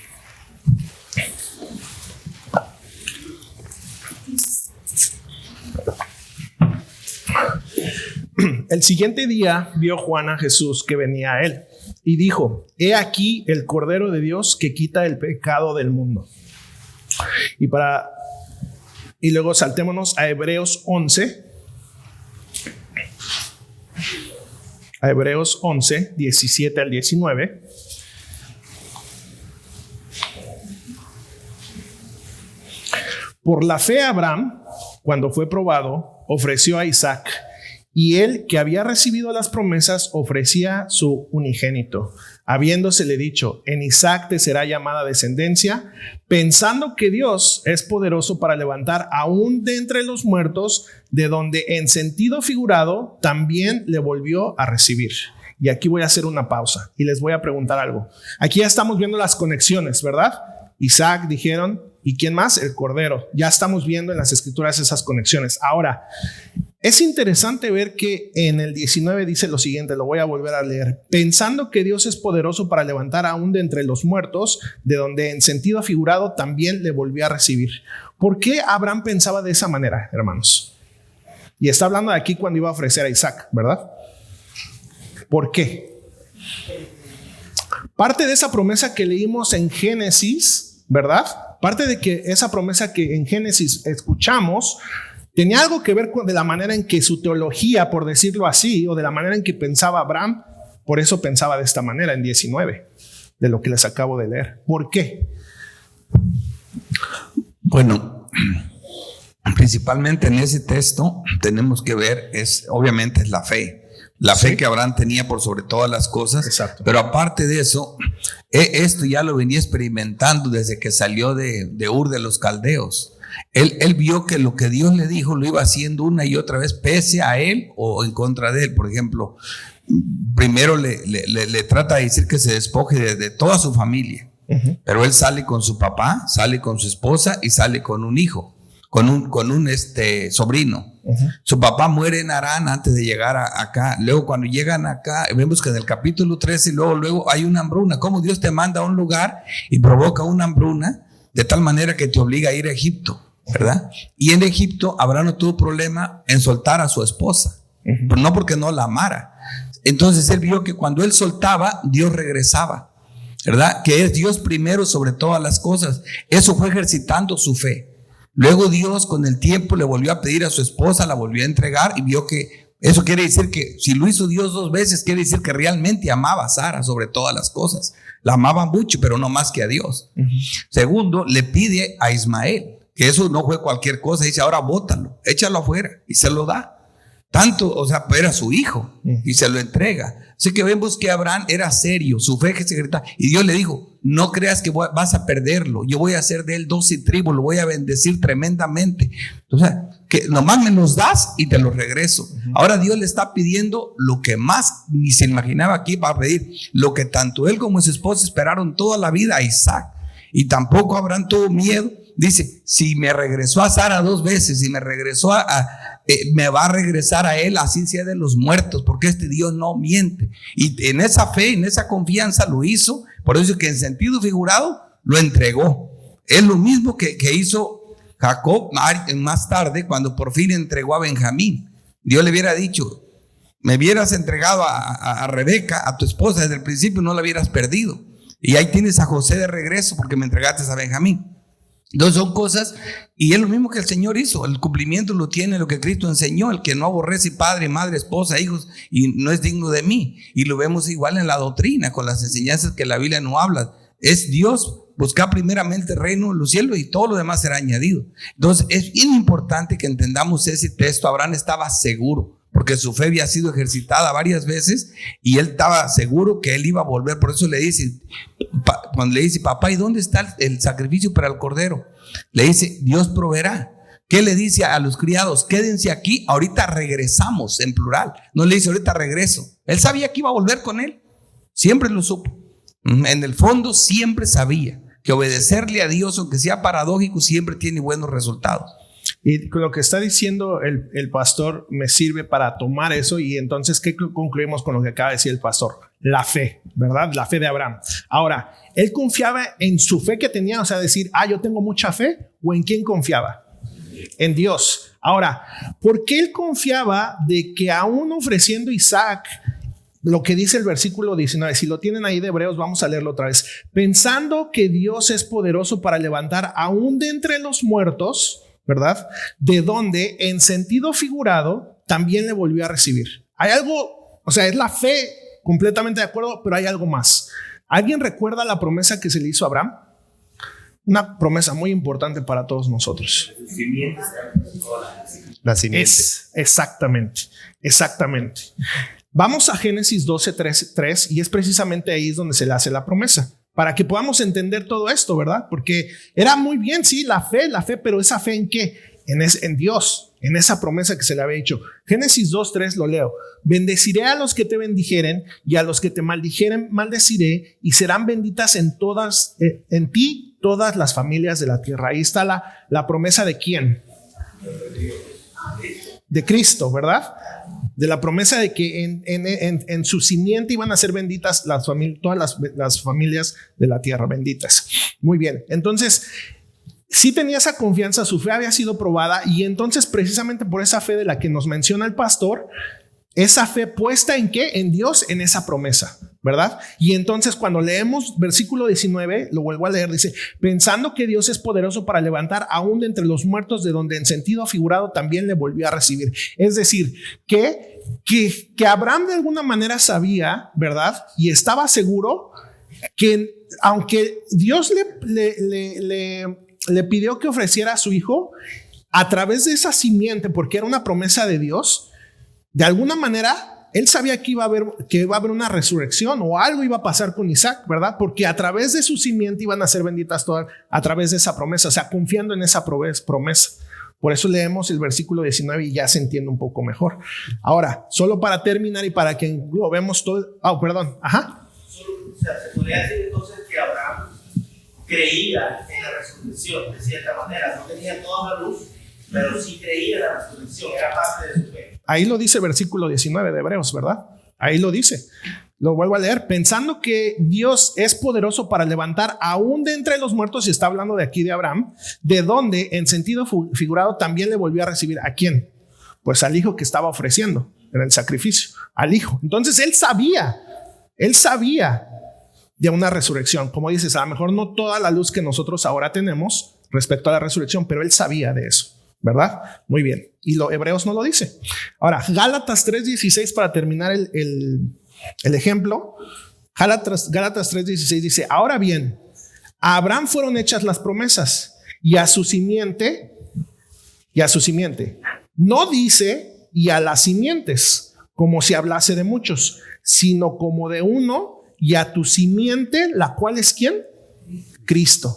El siguiente día vio Juan a Jesús que venía a él y dijo: he aquí el Cordero de Dios que quita el pecado del mundo. Y luego saltémonos a Hebreos 11. A Hebreos 11, 17 al 19. Por la fe Abraham, cuando fue probado, ofreció a Isaac. Y él, que había recibido las promesas, ofrecía su unigénito, habiéndosele dicho: en Isaac te será llamada descendencia, pensando que Dios es poderoso para levantar aún de entre los muertos, de donde en sentido figurado también le volvió a recibir. Y aquí voy a hacer una pausa y les voy a preguntar algo. Aquí ya estamos viendo las conexiones, ¿verdad? Isaac, dijeron, ¿y quién más? El Cordero. Ya estamos viendo en las Escrituras esas conexiones. Ahora, es interesante ver que en el 19 dice lo siguiente, lo voy a volver a leer. Pensando que Dios es poderoso para levantar aún de entre los muertos, de donde en sentido figurado también le volvió a recibir. ¿Por qué Abraham pensaba de esa manera, hermanos? Y está hablando de aquí cuando iba a ofrecer a Isaac, ¿verdad? ¿Por qué? Parte de esa promesa que leímos en Génesis, ¿verdad? Parte de que esa promesa que en Génesis escuchamos tenía algo que ver de la manera en que su teología, por decirlo así, o de la manera en que pensaba Abraham. Por eso pensaba de esta manera en 19, de lo que les acabo de leer. ¿Por qué? Bueno, principalmente en ese texto tenemos que ver, obviamente es la fe. La fe que Abraham tenía por sobre todas las cosas. Exacto. Pero aparte de eso, esto ya lo venía experimentando desde que salió de Ur de los Caldeos. Él vio que lo que Dios le dijo lo iba haciendo una y otra vez, pese a él o en contra de él. Por ejemplo, primero le trata de decir que se despoje de toda su familia. Pero él sale con su papá, sale con su esposa y sale con un hijo, con un sobrino. Su papá muere en Harán antes de llegar acá. Luego cuando llegan acá, vemos que en el capítulo 13 luego hay una hambruna. Cómo Dios te manda a un lugar y provoca una hambruna de tal manera que te obliga a ir a Egipto, ¿verdad? Y en Egipto Abraham no tuvo problema en soltar a su esposa, pero no porque no la amara. Entonces él vio que cuando él soltaba, Dios regresaba, ¿verdad? Que es Dios primero sobre todas las cosas. Eso fue ejercitando su fe. Luego Dios con el tiempo le volvió a pedir a su esposa, la volvió a entregar y vio que eso quiere decir que si lo hizo Dios 2 veces, quiere decir que realmente amaba a Sara sobre todas las cosas. La amaba mucho, pero no más que a Dios. Segundo, le pide a Ismael, que eso no fue cualquier cosa. Dice, ahora bótalo, échalo afuera, y se lo da. Tanto, o sea, era su hijo y se lo entrega. Así que vemos que Abraham era serio, su fe que se gritaba. Y Dios le dijo, no creas que vas a perderlo. Yo voy a hacer de él 12 tribus, lo voy a bendecir tremendamente. O sea, que nomás me los das y te los regreso. Ahora Dios le está pidiendo lo que más ni se imaginaba aquí va a pedir. Lo que tanto él como su esposa esperaron toda la vida a Isaac. Y tampoco Abraham tuvo miedo. Dice, si me regresó a Sara 2 veces, y me regresó me va a regresar a él, así sea de los muertos, porque este Dios no miente. Y en esa fe, en esa confianza lo hizo. Por eso que en sentido figurado lo entregó. Es lo mismo que hizo Jacob más tarde, cuando por fin entregó a Benjamín. Dios le hubiera dicho, me hubieras entregado a Rebeca, a tu esposa, desde el principio no la hubieras perdido. Y ahí tienes a José de regreso porque me entregaste a Benjamín. Entonces son cosas, y es lo mismo que el Señor hizo. El cumplimiento lo tiene lo que Cristo enseñó: el que no aborrece padre, madre, esposa, hijos, y no es digno de mí. Y lo vemos igual en la doctrina, con las enseñanzas que la Biblia no habla. Es Dios, buscar primeramente el reino de los cielos y todo lo demás será añadido. Entonces es bien importante que entendamos ese texto. Abraham estaba seguro, porque su fe había sido ejercitada varias veces, y él estaba seguro que él iba a volver. Por eso le dice, cuando le dice, papá, ¿y dónde está el sacrificio para el cordero? Le dice, Dios proveerá. ¿Qué le dice a los criados? Quédense aquí, ahorita regresamos, en plural. No le dice, ahorita regreso. Él sabía que iba a volver con él, siempre lo supo. En el fondo siempre sabía que obedecerle a Dios, aunque sea paradójico, siempre tiene buenos resultados. Y lo que está diciendo el pastor me sirve para tomar eso. Y entonces, ¿qué concluimos con lo que acaba de decir el pastor? La fe, ¿verdad? La fe de Abraham. Ahora, él confiaba en su fe que tenía, o sea, decir, yo tengo mucha fe. ¿O en quién confiaba? En Dios. Ahora, ¿por qué él confiaba de que aún ofreciendo Isaac, lo que dice el versículo 19, si lo tienen ahí de Hebreos, vamos a leerlo otra vez, pensando que Dios es poderoso para levantar aún de entre los muertos, ¿verdad? De donde en sentido figurado también le volvió a recibir. Hay algo, o sea, es la fe, completamente de acuerdo, pero hay algo más. ¿Alguien recuerda la promesa que se le hizo a Abraham? Una promesa muy importante para todos nosotros. La simiente. Exactamente. Vamos a Génesis 12:3 y es precisamente ahí donde se le hace la promesa, para que podamos entender todo esto, ¿verdad? Porque era muy bien, sí, la fe, pero ¿esa fe en qué? En Dios, en esa promesa que se le había hecho. Génesis 2:3 lo leo. Bendeciré a los que te bendijeren, y a los que te maldijeren maldeciré, y serán benditas en ti todas las familias de la tierra. Ahí está la promesa de ¿quién? De Cristo, ¿verdad? De la promesa de que en su simiente iban a ser benditas todas las familias de la tierra, benditas. Muy bien, entonces sí tenía esa confianza, su fe había sido probada, y entonces precisamente por esa fe de la que nos menciona el pastor, esa fe puesta ¿en qué? En Dios, en esa promesa, ¿verdad? Y entonces cuando leemos versículo 19, lo vuelvo a leer, dice, pensando que Dios es poderoso para levantar aún de entre los muertos, de donde en sentido figurado también le volvió a recibir. Es decir, que Abraham de alguna manera sabía, ¿verdad? Y estaba seguro que aunque Dios le pidió que ofreciera a su hijo a través de esa simiente, porque era una promesa de Dios, de alguna manera él sabía que iba a haber una resurrección, o algo iba a pasar con Isaac, ¿verdad? Porque a través de su simiente iban a ser benditas todas, a través de esa promesa, o sea, confiando en esa promesa. Por eso leemos el versículo 19 y ya se entiende un poco mejor. Ahora, solo para terminar y para que lo vemos todo. Perdón. Ajá. O sea, se podría decir entonces que Abraham creía en la resurrección de cierta manera. No tenía toda la luz, pero sí creía en la resurrección, era parte de su fe. Ahí lo dice versículo 19 de Hebreos, ¿verdad? Ahí lo dice. Lo vuelvo a leer. Pensando que Dios es poderoso para levantar aún de entre los muertos, y está hablando de aquí de Abraham, de donde en sentido figurado también le volvió a recibir. ¿A quién? Pues al hijo que estaba ofreciendo en el sacrificio, al hijo. Entonces él sabía de una resurrección. Como dices, a lo mejor no toda la luz que nosotros ahora tenemos respecto a la resurrección, pero él sabía de eso, ¿verdad? Muy bien. Y Hebreos no lo dice. Ahora, Gálatas 3:16 para terminar el ejemplo. Gálatas 3:16 dice, ahora bien, a Abraham fueron hechas las promesas, y a su simiente. No dice y a las simientes, como si hablase de muchos, sino como de uno, y a tu simiente, la cual es ¿quién? Cristo.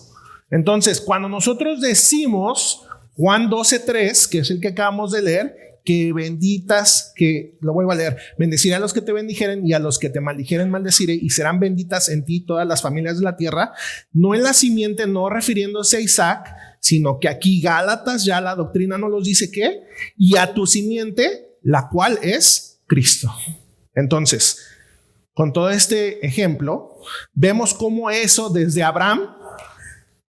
Entonces, cuando nosotros decimos Juan 12:3, que es el que acabamos de leer, que benditas, que lo vuelvo a leer, bendeciré a los que te bendijeren y a los que te maldijeren maldeciré y serán benditas en ti todas las familias de la tierra, no en la simiente, no refiriéndose a Isaac, sino que aquí Gálatas ya la doctrina nos los dice que, y a tu simiente, la cual es Cristo. Entonces, con todo este ejemplo, vemos cómo eso desde Abraham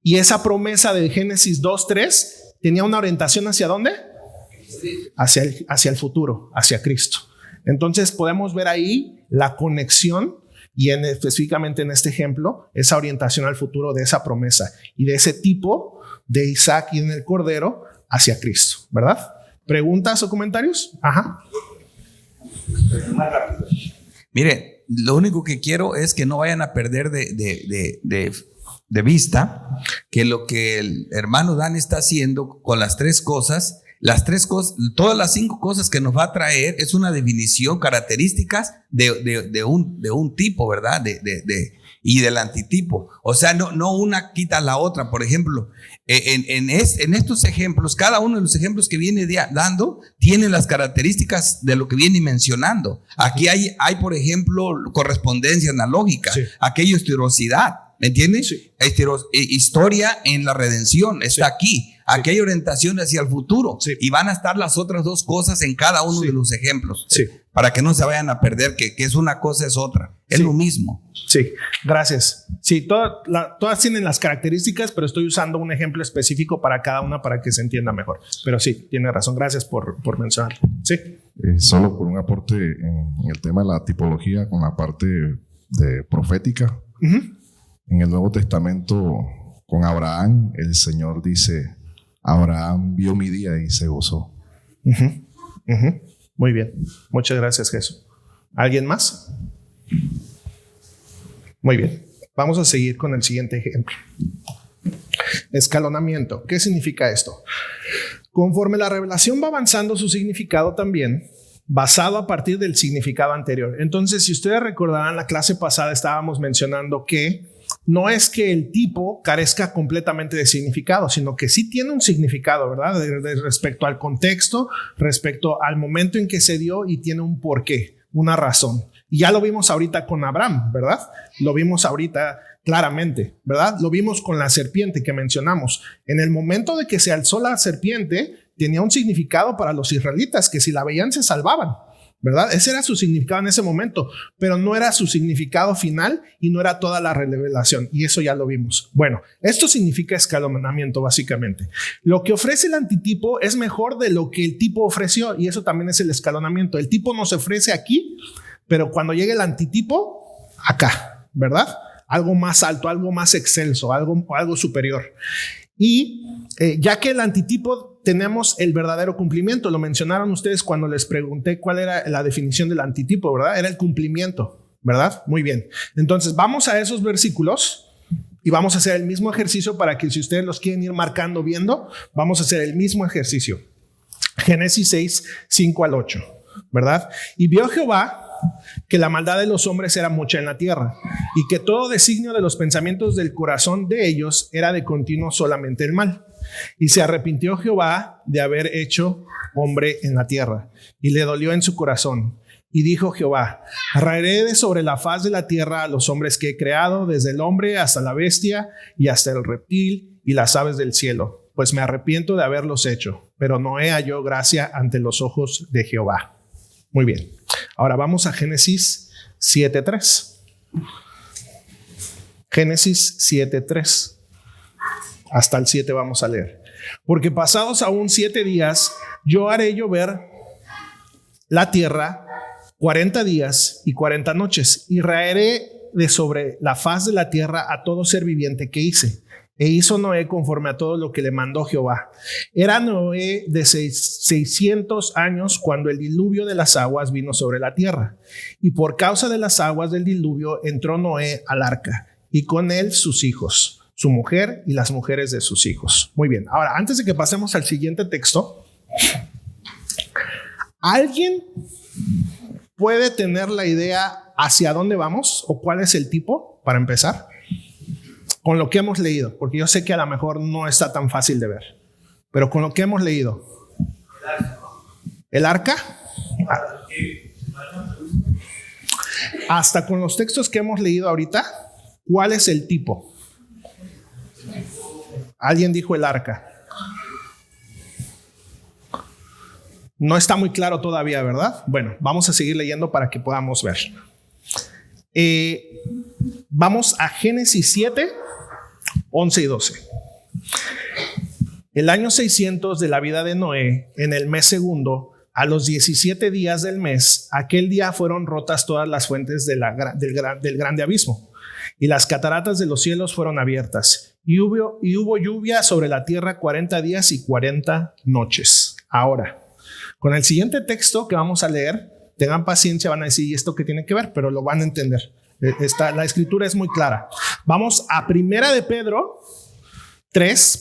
y esa promesa de Génesis 2:3 tenía una orientación ¿hacia dónde? Hacia el futuro, hacia Cristo. Entonces podemos ver ahí la conexión y específicamente en este ejemplo, esa orientación al futuro de esa promesa y de ese tipo de Isaac y en el Cordero hacia Cristo, ¿verdad? ¿Preguntas o comentarios? Ajá. Mire, lo único que quiero es que no vayan a perder de vista que lo que el hermano Dan está haciendo con las tres cosas, todas las 5 cosas que nos va a traer es una definición, características de un tipo, ¿verdad? Y del antitipo. O sea, no una quita la otra. Por ejemplo, en estos ejemplos, cada uno de los ejemplos que viene dando tiene las características de lo que viene mencionando. Aquí hay por ejemplo, correspondencia analógica. Sí. Aquí hay historicidad. ¿Me entiendes? Sí. Historia en la redención está aquí. Aquí hay orientación hacia el futuro. Sí. Y van a estar las otras 2 cosas en cada uno de los ejemplos. Sí. Para que no se vayan a perder que es una cosa, es otra. Es lo mismo. Sí, gracias. Sí, todas tienen las características, pero estoy usando un ejemplo específico para cada una para que se entienda mejor. Pero sí, tiene razón. Gracias por mencionarlo. Sí. Solo por un aporte en el tema de la tipología con la parte de profética. En el Nuevo Testamento, con Abraham, el Señor dice: Abraham vio mi día y se gozó. Muy bien. Muchas gracias, Jesús. ¿Alguien más? Muy bien. Vamos a seguir con el siguiente ejemplo. Escalonamiento. ¿Qué significa esto? Conforme la revelación va avanzando, su significado también, basado a partir del significado anterior. Entonces, si ustedes recordarán, la clase pasada estábamos mencionando que no es que el tipo carezca completamente de significado, sino que sí tiene un significado, ¿verdad? Respecto al contexto, respecto al momento en que se dio y tiene un porqué, una razón. Y ya lo vimos ahorita con Abraham, ¿verdad? Lo vimos ahorita claramente, ¿verdad? Lo vimos con la serpiente que mencionamos. En el momento de que se alzó la serpiente, tenía un significado para los israelitas, que si la veían se salvaban, ¿verdad? Ese era su significado en ese momento, pero no era su significado final y no era toda la revelación, y eso ya lo vimos. Bueno, esto significa escalonamiento básicamente. Lo que ofrece el antitipo es mejor de lo que el tipo ofreció, y eso también es el escalonamiento. El tipo nos ofrece aquí, pero cuando llegue el antitipo, acá, ¿verdad? Algo más alto, algo más excelso, algo superior. Y ya que el antitipo tenemos el verdadero cumplimiento, lo mencionaron ustedes cuando les pregunté cuál era la definición del antitipo, ¿verdad? Era el cumplimiento, ¿verdad? Muy bien. Entonces vamos a esos versículos y vamos a hacer el mismo ejercicio para que si ustedes los quieren ir marcando, viendo, vamos a hacer el mismo ejercicio. Génesis 6, 5 al 8, ¿verdad? Y vio Jehová que la maldad de los hombres era mucha en la tierra y que todo designio de los pensamientos del corazón de ellos era de continuo solamente el mal. Y se arrepintió Jehová de haber hecho hombre en la tierra y le dolió en su corazón. Y dijo Jehová: raeré de sobre la faz de la tierra a los hombres que he creado, desde el hombre hasta la bestia y hasta el reptil y las aves del cielo, pues me arrepiento de haberlos hecho, pero no he hallado gracia ante los ojos de Jehová. Muy bien. Ahora vamos a Génesis 7:3. Génesis 7:3. Hasta el 7 vamos a leer. Porque pasados aún 7 días, yo haré llover la tierra 40 días y 40 noches, y raeré de sobre la faz de la tierra a todo ser viviente que hice. E hizo Noé conforme a todo lo que le mandó Jehová. Era Noé de 600 años cuando el diluvio de las aguas vino sobre la tierra. Y por causa de las aguas del diluvio entró Noé al arca, y con él sus hijos, su mujer y las mujeres de sus hijos. Muy bien. Ahora, antes de que pasemos al siguiente texto, ¿alguien puede tener la idea hacia dónde vamos o cuál es el tipo para empezar? Con lo que hemos leído, porque yo sé que a lo mejor no está tan fácil de ver, pero con lo que hemos leído. ¿El arca? Hasta con los textos que hemos leído ahorita, ¿cuál es el tipo? Alguien dijo el arca. No está muy claro todavía, ¿verdad? Bueno, vamos a seguir leyendo para que podamos ver. Vamos a Génesis 7, 11 y 12. El año 600 de la vida de Noé, en el mes segundo, a los 17 días del mes, aquel día fueron rotas todas las fuentes del grande abismo, y las cataratas de los cielos fueron abiertas, y hubo lluvia sobre la tierra 40 días y 40 noches. Ahora, con el siguiente texto que vamos a leer, tengan paciencia, van a decir, ¿y esto qué tiene que ver? Pero lo van a entender. La escritura es muy clara. Vamos a Primera de Pedro 3,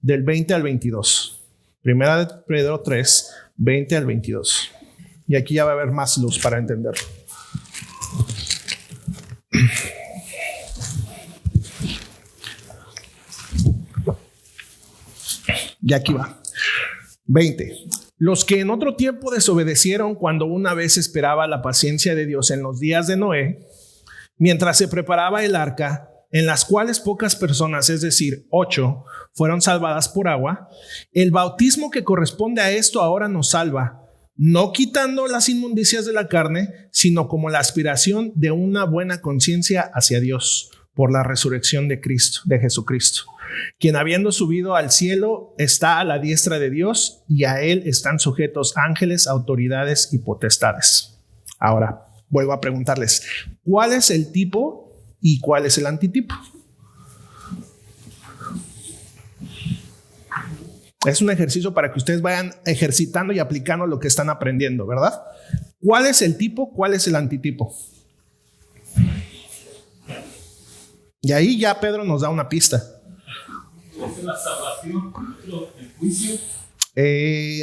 del 20 al 22. Primera de Pedro 3, 20 al 22. Y aquí ya va a haber más luz para entenderlo. Y aquí va. 20. Los que en otro tiempo desobedecieron cuando una vez esperaba la paciencia de Dios en los días de Noé, mientras se preparaba el arca, en las cuales pocas personas, es decir, 8, fueron salvadas por agua, el bautismo que corresponde a esto ahora nos salva, no quitando las inmundicias de la carne, sino como la aspiración de una buena conciencia hacia Dios, por la resurrección de Cristo, de Jesucristo, quien habiendo subido al cielo está a la diestra de Dios, y a él están sujetos ángeles, autoridades y potestades. Ahora, vuelvo a preguntarles, ¿cuál es el tipo y cuál es el antitipo? Es un ejercicio para que ustedes vayan ejercitando y aplicando lo que están aprendiendo, ¿verdad? ¿Cuál es el tipo? ¿Cuál es el antitipo? Y ahí ya Pedro nos da una pista. ¿Es la salvación, el juicio?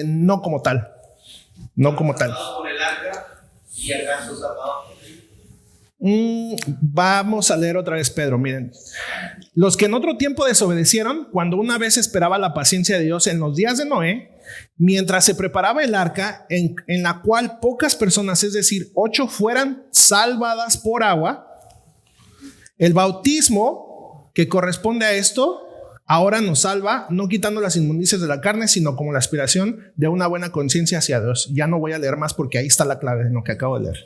No como tal. No como tal. ¿Por el arca y acaso salvado? Vamos a leer otra vez Pedro, miren. Los que en otro tiempo desobedecieron cuando una vez esperaba la paciencia de Dios en los días de Noé, mientras se preparaba el arca en la cual pocas personas, es decir, 8, fueran salvadas por agua. El bautismo que corresponde a esto ahora nos salva, no quitando las inmundicias de la carne, sino como la aspiración de una buena conciencia hacia Dios. Ya no voy a leer más porque ahí está la clave de lo que acabo de leer.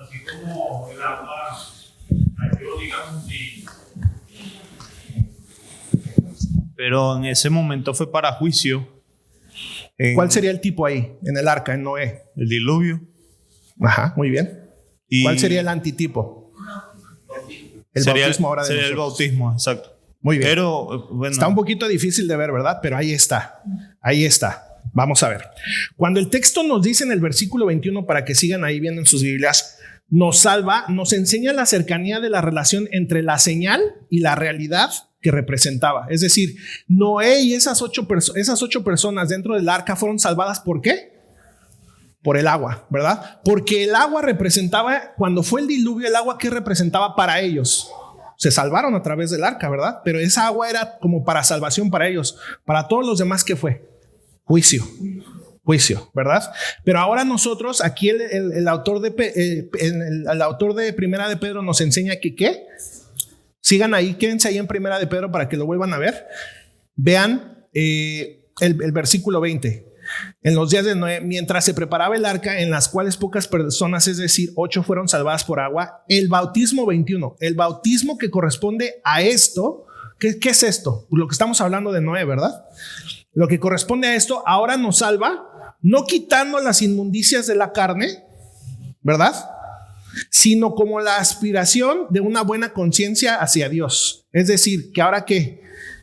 Así como el agua cayó, digamos, y... Pero en ese momento fue para juicio. ¿Cuál sería el tipo ahí, en el arca, en Noé? El diluvio. Ajá, muy bien. ¿Cuál sería el antitipo? El bautismo ahora de sería el bautismo, exacto. Muy bien. Pero, bueno. Está un poquito difícil de ver, ¿verdad? Pero ahí está. Ahí está. Vamos a ver. Cuando el texto nos dice en el versículo 21, para que sigan ahí viendo en sus Biblias, nos salva, nos enseña la cercanía de la relación entre la señal y la realidad que representaba. Es decir, Noé y esas ocho personas dentro del arca fueron salvadas. ¿Por qué? Por el agua, ¿verdad? Porque el agua representaba, cuando fue el diluvio, el agua, ¿qué representaba para ellos? Se salvaron a través del arca, ¿verdad? Pero esa agua era como para salvación para ellos. Para todos los demás, ¿qué fue? Juicio, ¿verdad? Pero ahora nosotros, aquí el autor de Primera de Pedro nos enseña que ¿qué? Sigan ahí, quédense ahí en Primera de Pedro para que lo vuelvan a ver. Vean el versículo 20. En los días de Noé, mientras se preparaba el arca, en las cuales pocas personas, es decir, 8, fueron salvadas por agua. El bautismo 21, el bautismo que corresponde a esto. ¿Qué es esto? Lo que estamos hablando de Noé, ¿verdad? Lo que corresponde a esto ahora nos salva, no quitando las inmundicias de la carne, ¿verdad? Sino como la aspiración de una buena conciencia hacia Dios. Es decir, que ahora ¿qué?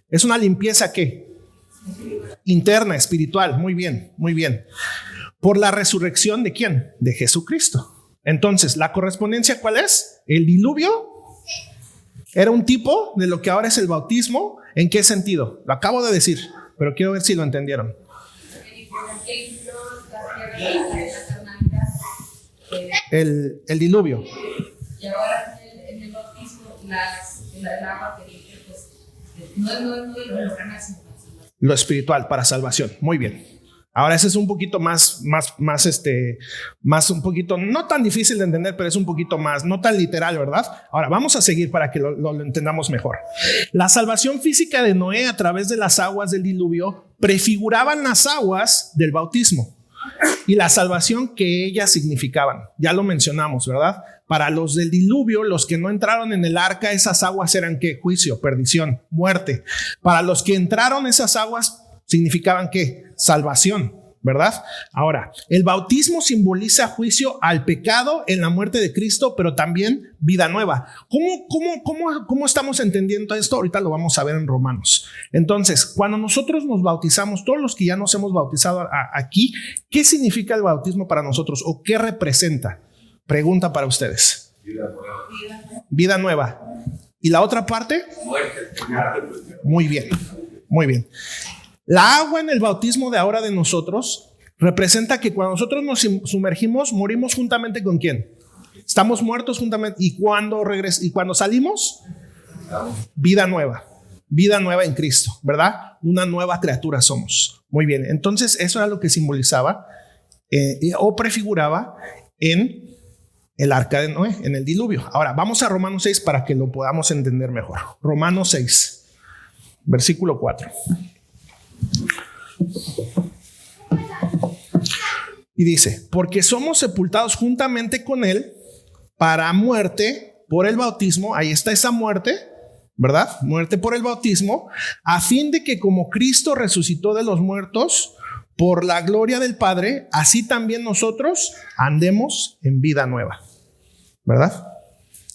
Es una limpieza ¿qué? Interna, espiritual. Muy bien, muy bien. Por la resurrección ¿de quién? De Jesucristo. Entonces, ¿la correspondencia cuál es? El diluvio era un tipo de lo que ahora es el bautismo. ¿En qué sentido? Lo acabo de decir, pero quiero ver si lo entendieron. El diluvio. Y ahora en el bautismo, el agua que pues, no lo carnal, sino lo espiritual para salvación. Muy bien. Ahora, ese es un poquito más un poquito, no tan difícil de entender, pero es un poquito más, no tan literal, ¿verdad? Ahora, vamos a seguir para que lo entendamos mejor. La salvación física de Noé a través de las aguas del diluvio prefiguraban las aguas del bautismo y la salvación que ellas significaban. Ya lo mencionamos, ¿verdad? Para los del diluvio, los que no entraron en el arca, esas aguas eran ¿qué? Juicio, perdición, muerte. Para los que entraron, esas aguas significaban ¿qué? Salvación, ¿verdad? Ahora, el bautismo simboliza juicio al pecado en la muerte de Cristo, pero también vida nueva. ¿Cómo estamos entendiendo esto? Ahorita lo vamos a ver en Romanos. Entonces, cuando nosotros nos bautizamos, todos los que ya nos hemos bautizado aquí, ¿qué significa el bautismo para nosotros o qué representa? Pregunta para ustedes. Vida nueva. ¿Y la otra parte? Muy bien, muy bien. La agua en el bautismo de ahora de nosotros representa que cuando nosotros nos sumergimos, morimos juntamente con ¿quién? Estamos muertos juntamente. Y cuando salimos, vida nueva en Cristo, ¿verdad? Una nueva criatura somos. Muy bien. Entonces, eso era lo que simbolizaba o prefiguraba en el arca de Noé, en el diluvio. Ahora, vamos a Romanos 6 para que lo podamos entender mejor. Romanos 6, versículo 4. Y dice, porque somos sepultados juntamente con él para muerte por el bautismo. Ahí está esa muerte, ¿verdad? Muerte por el bautismo, a fin de que como Cristo resucitó de los muertos por la gloria del Padre, así también nosotros andemos en vida nueva, ¿verdad?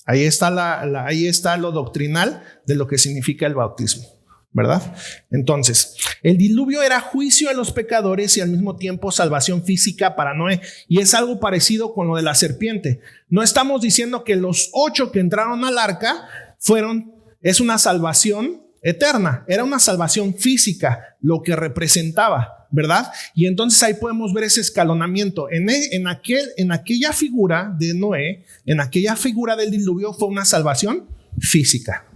Ahí está ahí está lo doctrinal de lo que significa el bautismo, ¿verdad? Entonces, el diluvio era juicio a los pecadores y al mismo tiempo salvación física para Noé. Y es algo parecido con lo de la serpiente. No estamos diciendo que los 8 que entraron al arca es una salvación eterna. Era una salvación física, lo que representaba, ¿verdad? Y entonces ahí podemos ver ese escalonamiento. En aquella figura de Noé, en aquella figura del diluvio, fue una salvación física.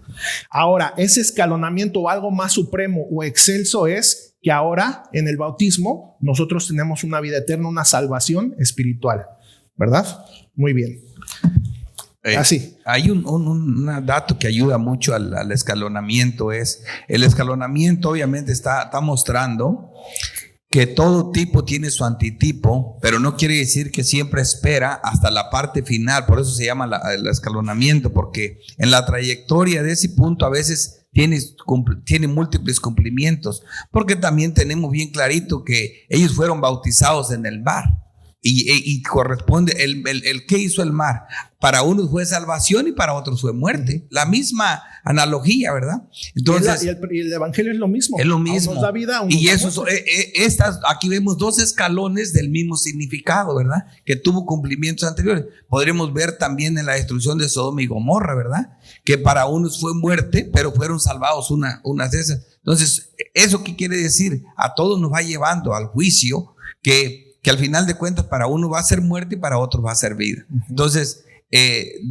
Ahora, ese escalonamiento o algo más supremo o excelso es que ahora en el bautismo nosotros tenemos una vida eterna, una salvación espiritual, ¿verdad? Muy bien. Así. Hay un dato que ayuda mucho al escalonamiento. El escalonamiento obviamente está mostrando que todo tipo tiene su antitipo, pero no quiere decir que siempre espera hasta la parte final. Por eso se llama el escalonamiento, porque en la trayectoria de ese punto a veces tiene múltiples cumplimientos, porque también tenemos bien clarito que ellos fueron bautizados en el mar. Y corresponde, el que hizo el mar, para unos fue salvación y para otros fue muerte. La misma analogía, ¿verdad? Entonces, y el evangelio es lo mismo. Es lo mismo. Nos da vida, y eso, aquí vemos 2 escalones del mismo significado, ¿verdad? Que tuvo cumplimientos anteriores. Podremos ver también en la destrucción de Sodoma y Gomorra, ¿verdad? Que para unos fue muerte, pero fueron salvados unas de esas. Entonces, ¿eso qué quiere decir? A todos nos va llevando al juicio que al final de cuentas para uno va a ser muerte y para otros va a ser vida. Entonces,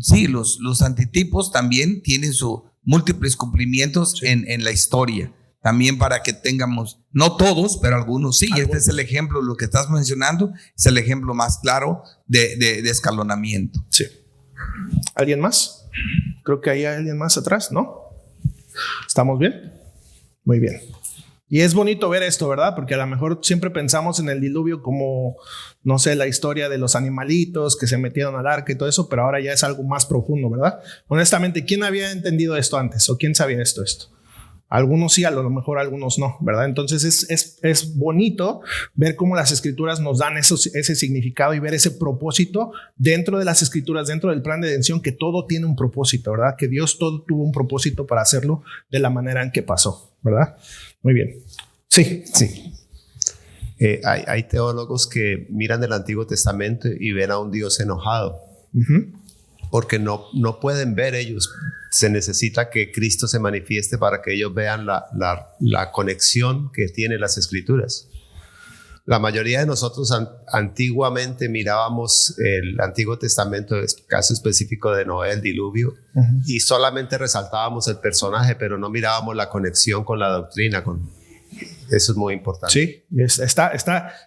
sí, los antitipos también tienen sus múltiples cumplimientos en la historia. También para que tengamos, no todos, pero algunos sí. Este es el ejemplo, lo que estás mencionando, es el ejemplo más claro de escalonamiento. Sí. ¿Alguien más? Creo que hay alguien más atrás, ¿no? ¿Estamos bien? Muy bien. Y es bonito ver esto, ¿verdad? Porque a lo mejor siempre pensamos en el diluvio como, no sé, la historia de los animalitos que se metieron al arca y todo eso, pero ahora ya es algo más profundo, ¿verdad? Honestamente, ¿quién había entendido esto antes? ¿O quién sabía esto? Algunos sí, a lo mejor algunos no, ¿verdad? Entonces es bonito ver cómo las escrituras nos dan ese significado y ver ese propósito dentro de las escrituras, dentro del plan de redención, que todo tiene un propósito, ¿verdad? Que Dios todo tuvo un propósito para hacerlo de la manera en que pasó, ¿verdad? Muy bien. Sí. Hay teólogos que miran el Antiguo Testamento y ven a un Dios enojado. Porque no pueden ver ellos. Se necesita que Cristo se manifieste para que ellos vean la conexión que tienen las Escrituras. La mayoría de nosotros antiguamente mirábamos el Antiguo Testamento, caso específico de Noé, el diluvio, y solamente resaltábamos el personaje, pero no mirábamos la conexión con la doctrina, Eso es muy importante. Sí,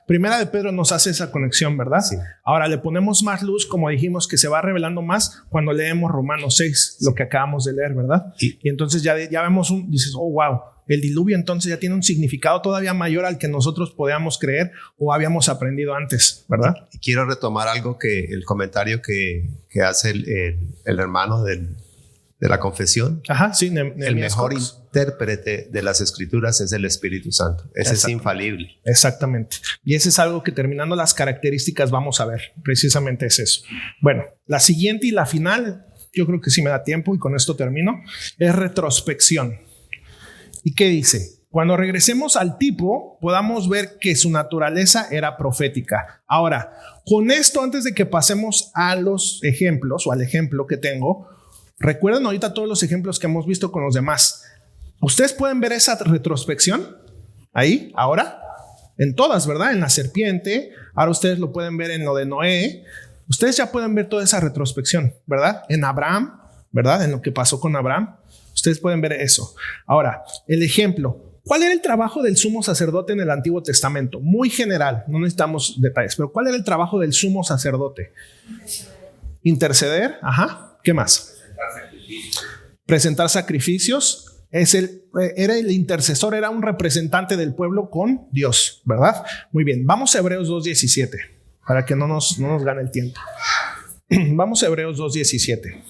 Primera de Pedro nos hace esa conexión, ¿verdad? Sí. Ahora le ponemos más luz, como dijimos, que se va revelando más cuando leemos Romanos 6, lo que acabamos de leer, ¿verdad? Y entonces ya vemos dices, oh, wow, el diluvio entonces ya tiene un significado todavía mayor al que nosotros podíamos creer o habíamos aprendido antes, ¿verdad? Y quiero retomar el comentario que hace el hermano de la confesión. Ajá, sí. El mejor intérprete de las escrituras es el Espíritu Santo. Ese es infalible. Exactamente. Y ese es algo que, terminando las características, vamos a ver. Precisamente es eso. Bueno, la siguiente y la final, yo creo que sí me da tiempo y con esto termino, es retrospección. ¿Y qué dice? Cuando regresemos al tipo, podamos ver que su naturaleza era profética. Ahora, con esto, antes de que pasemos a los ejemplos o al ejemplo que tengo, recuerden ahorita todos los ejemplos que hemos visto con los demás. Ustedes pueden ver esa retrospección ahí, ahora, en todas, ¿verdad? En la serpiente, ahora ustedes lo pueden ver en lo de Noé. Ustedes ya pueden ver toda esa retrospección, ¿verdad? En Abraham, ¿verdad? En lo que pasó con Abraham. Ustedes pueden ver eso. Ahora, el ejemplo. ¿Cuál era el trabajo del sumo sacerdote en el Antiguo Testamento? Muy general, no necesitamos detalles, pero ¿cuál era el trabajo del sumo sacerdote? Interceder, ajá. ¿Qué más? Presentar sacrificios. Era el intercesor, era un representante del pueblo con Dios, ¿verdad? Muy bien, vamos a Hebreos 2:17 para que no nos gane el tiempo. Vamos a Hebreos 2:17.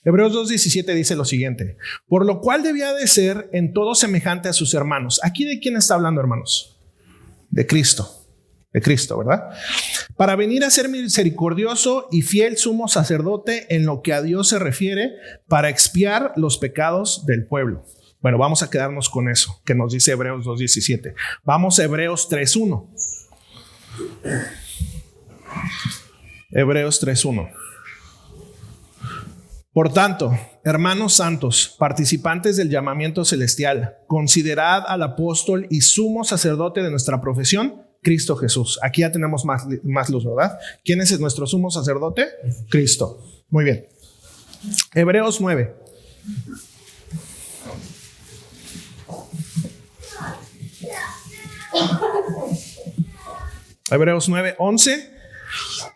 Hebreos 2:17 dice lo siguiente: por lo cual debía de ser en todo semejante a sus hermanos. ¿Aquí de quién está hablando, hermanos? De Cristo, ¿verdad? Para venir a ser misericordioso y fiel sumo sacerdote en lo que a Dios se refiere, para expiar los pecados del pueblo. Bueno, vamos a quedarnos con eso que nos dice Hebreos 2:17. Vamos a Hebreos 3:1. Hebreos 3:1. Por tanto, hermanos santos, participantes del llamamiento celestial, considerad al apóstol y sumo sacerdote de nuestra profesión, Cristo Jesús. Aquí ya tenemos más luz, ¿verdad? ¿Quién es nuestro sumo sacerdote? Cristo. Muy bien. Hebreos 9. Hebreos 9:11.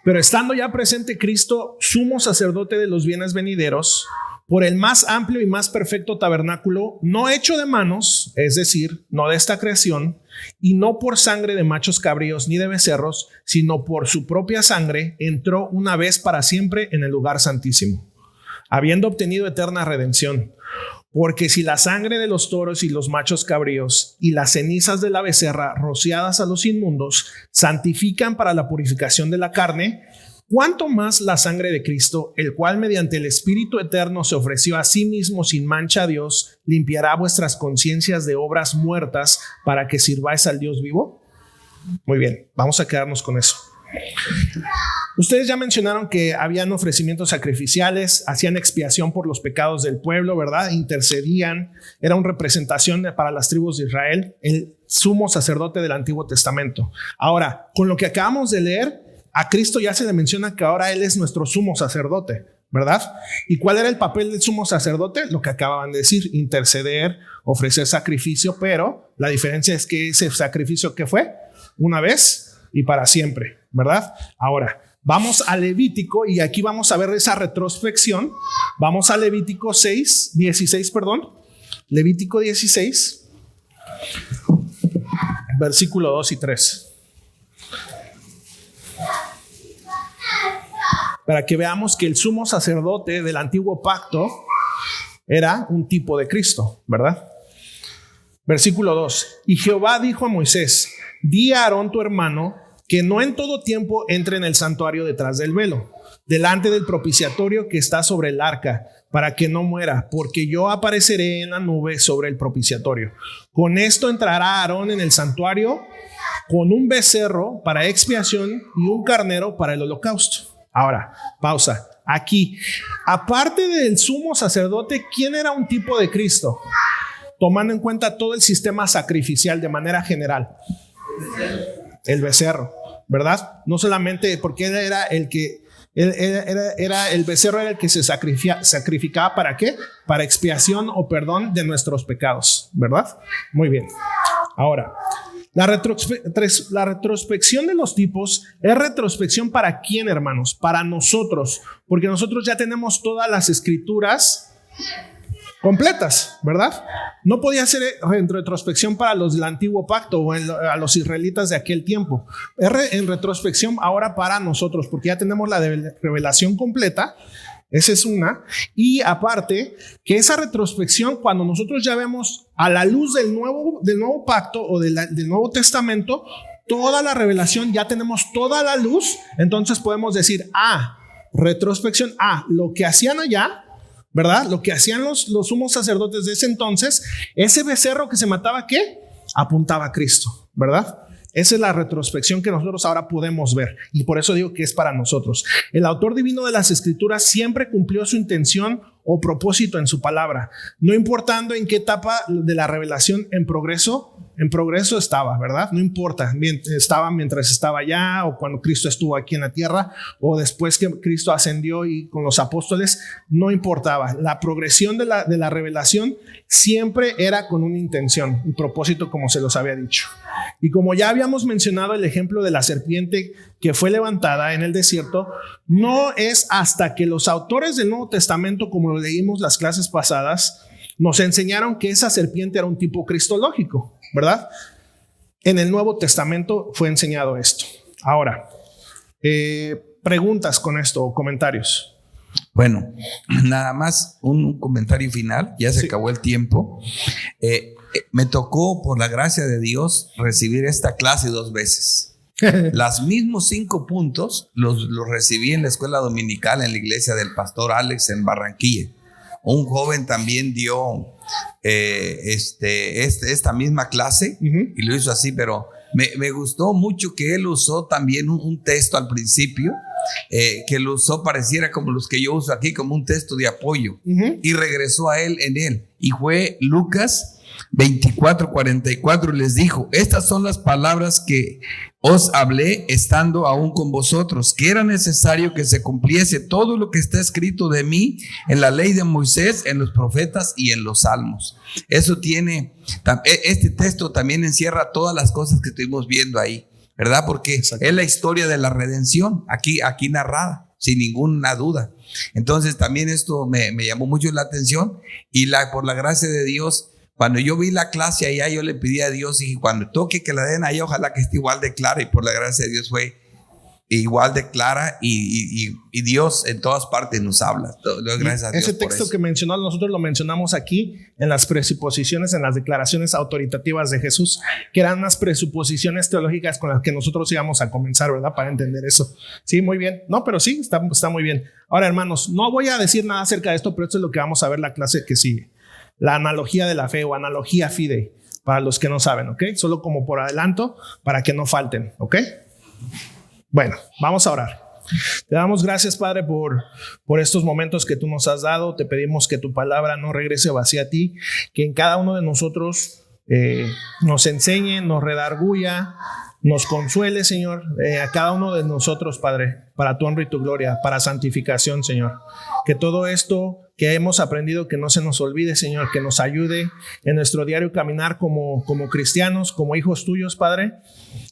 Pero estando ya presente Cristo, sumo sacerdote de los bienes venideros, por el más amplio y más perfecto tabernáculo, no hecho de manos, es decir, no de esta creación, y no por sangre de machos cabríos ni de becerros, sino por su propia sangre, entró una vez para siempre en el lugar santísimo, habiendo obtenido eterna redención. Porque si la sangre de los toros y los machos cabríos y las cenizas de la becerra rociadas a los inmundos santifican para la purificación de la carne, ¿cuánto más la sangre de Cristo, el cual mediante el Espíritu eterno se ofreció a sí mismo sin mancha a Dios, limpiará vuestras conciencias de obras muertas para que sirváis al Dios vivo? Muy bien, vamos a quedarnos con eso. Ustedes ya mencionaron que habían ofrecimientos sacrificiales, hacían expiación por los pecados del pueblo, ¿verdad? Intercedían, era una representación para las tribus de Israel, el sumo sacerdote del Antiguo Testamento. Ahora, con lo que acabamos de leer, a Cristo ya se le menciona que ahora Él es nuestro sumo sacerdote, ¿verdad? ¿Y cuál era el papel del sumo sacerdote? Lo que acababan de decir, interceder, ofrecer sacrificio, pero la diferencia es que ese sacrificio, ¿qué fue? Una vez y para siempre, ¿verdad? Ahora, vamos a Levítico y aquí vamos a ver esa retrospección. Vamos a Levítico 16, Levítico 16, versículo 2 y 3. Para que veamos que el sumo sacerdote del antiguo pacto era un tipo de Cristo, ¿verdad? Versículo 2. Y Jehová dijo a Moisés: di a Aarón tu hermano que no en todo tiempo entre en el santuario detrás del velo, delante del propiciatorio que está sobre el arca, para que no muera, porque yo apareceré en la nube sobre el propiciatorio. Con esto entrará Aarón en el santuario con un becerro para expiación y un carnero para el holocausto. Ahora, pausa. Aquí, aparte del sumo sacerdote, ¿quién era un tipo de Cristo? Tomando en cuenta todo el sistema sacrificial de manera general. El becerro, ¿verdad? No solamente porque él era el que El becerro era el que se sacrificaba, ¿para qué? Para expiación o perdón de nuestros pecados, ¿verdad? Muy bien. Ahora, la retrospección de los tipos es retrospección ¿para quién, hermanos? Para nosotros, porque nosotros ya tenemos todas las escrituras completas, ¿verdad? No podía ser retrospección para los del antiguo pacto o a los israelitas de aquel tiempo. Es en retrospección ahora para nosotros, porque ya tenemos la revelación completa. Esa es una. Y aparte, que esa retrospección, cuando nosotros ya vemos a la luz del nuevo pacto o del Nuevo Testamento, toda la revelación, ya tenemos toda la luz, entonces podemos decir, retrospección, lo que hacían allá, ¿verdad? Lo que hacían los sumos sacerdotes de ese entonces, ese becerro que se mataba, ¿qué? Apuntaba a Cristo, ¿verdad? Esa es la retrospección que nosotros ahora podemos ver, y por eso digo que es para nosotros. El autor divino de las Escrituras siempre cumplió su intención o propósito en su palabra, no importando en qué etapa de la revelación en progreso estaba, ¿verdad? No importa, estaba mientras estaba allá, o cuando Cristo estuvo aquí en la tierra, o después que Cristo ascendió y con los apóstoles, no importaba. La progresión de la revelación siempre era con una intención y propósito, como se los había dicho. Y como ya habíamos mencionado el ejemplo de la serpiente que fue levantada en el desierto, no es hasta que los autores del Nuevo Testamento, como lo leímos las clases pasadas, nos enseñaron que esa serpiente era un tipo cristológico, ¿verdad? En el Nuevo Testamento fue enseñado esto. Ahora, preguntas con esto o comentarios. Bueno, nada más un comentario final, ya se acabó el tiempo. Me tocó, por la gracia de Dios, recibir esta clase 2 veces. Los mismos 5 puntos los recibí en la escuela dominical en la iglesia del pastor Alex en Barranquilla. Un joven también dio esta misma clase y lo hizo así, pero me gustó mucho que él usó también un texto al principio, que lo usó, pareciera como los que yo uso aquí, como un texto de apoyo, y regresó a él en él, y fue Lucas 24:44, les dijo: estas son las palabras que os hablé estando aún con vosotros, que era necesario que se cumpliese todo lo que está escrito de mí en la ley de Moisés, en los profetas y en los salmos. Eso tiene, este texto también encierra todas las cosas que estuvimos viendo ahí, ¿verdad? Porque es la historia de la redención aquí narrada, sin ninguna duda. Entonces también esto me llamó mucho la atención, y por la gracia de Dios, cuando yo vi la clase allá, yo le pedí a Dios, y cuando toque que la den allá, ojalá que esté igual de clara, y por la gracia de Dios fue igual de clara, y Dios en todas partes nos habla. Gracias a Dios. Ese texto que mencionó, nosotros lo mencionamos aquí en las presuposiciones, en las declaraciones autoritativas de Jesús, que eran unas presuposiciones teológicas con las que nosotros íbamos a comenzar, ¿verdad? Para entender eso. Sí, muy bien. No, pero sí, está muy bien. Ahora, hermanos, no voy a decir nada acerca de esto, pero esto es lo que vamos a ver la clase que sigue. La analogía de la fe, o analogía fidei, para los que no saben, ¿ok? Solo como por adelanto, para que no falten, ¿ok? Bueno, vamos a orar. Te damos gracias, Padre, por estos momentos que tú nos has dado. Te pedimos que tu palabra no regrese vacía a ti, que en cada uno de nosotros nos enseñe, nos redarguya, nos consuele, Señor, a cada uno de nosotros, Padre, para tu honra y tu gloria, para santificación, Señor. Que todo esto que hemos aprendido, que no se nos olvide, Señor, que nos ayude en nuestro diario caminar como cristianos, como hijos tuyos, Padre,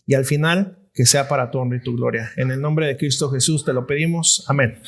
y al final que sea para tu honra y tu gloria. En el nombre de Cristo Jesús te lo pedimos. Amén.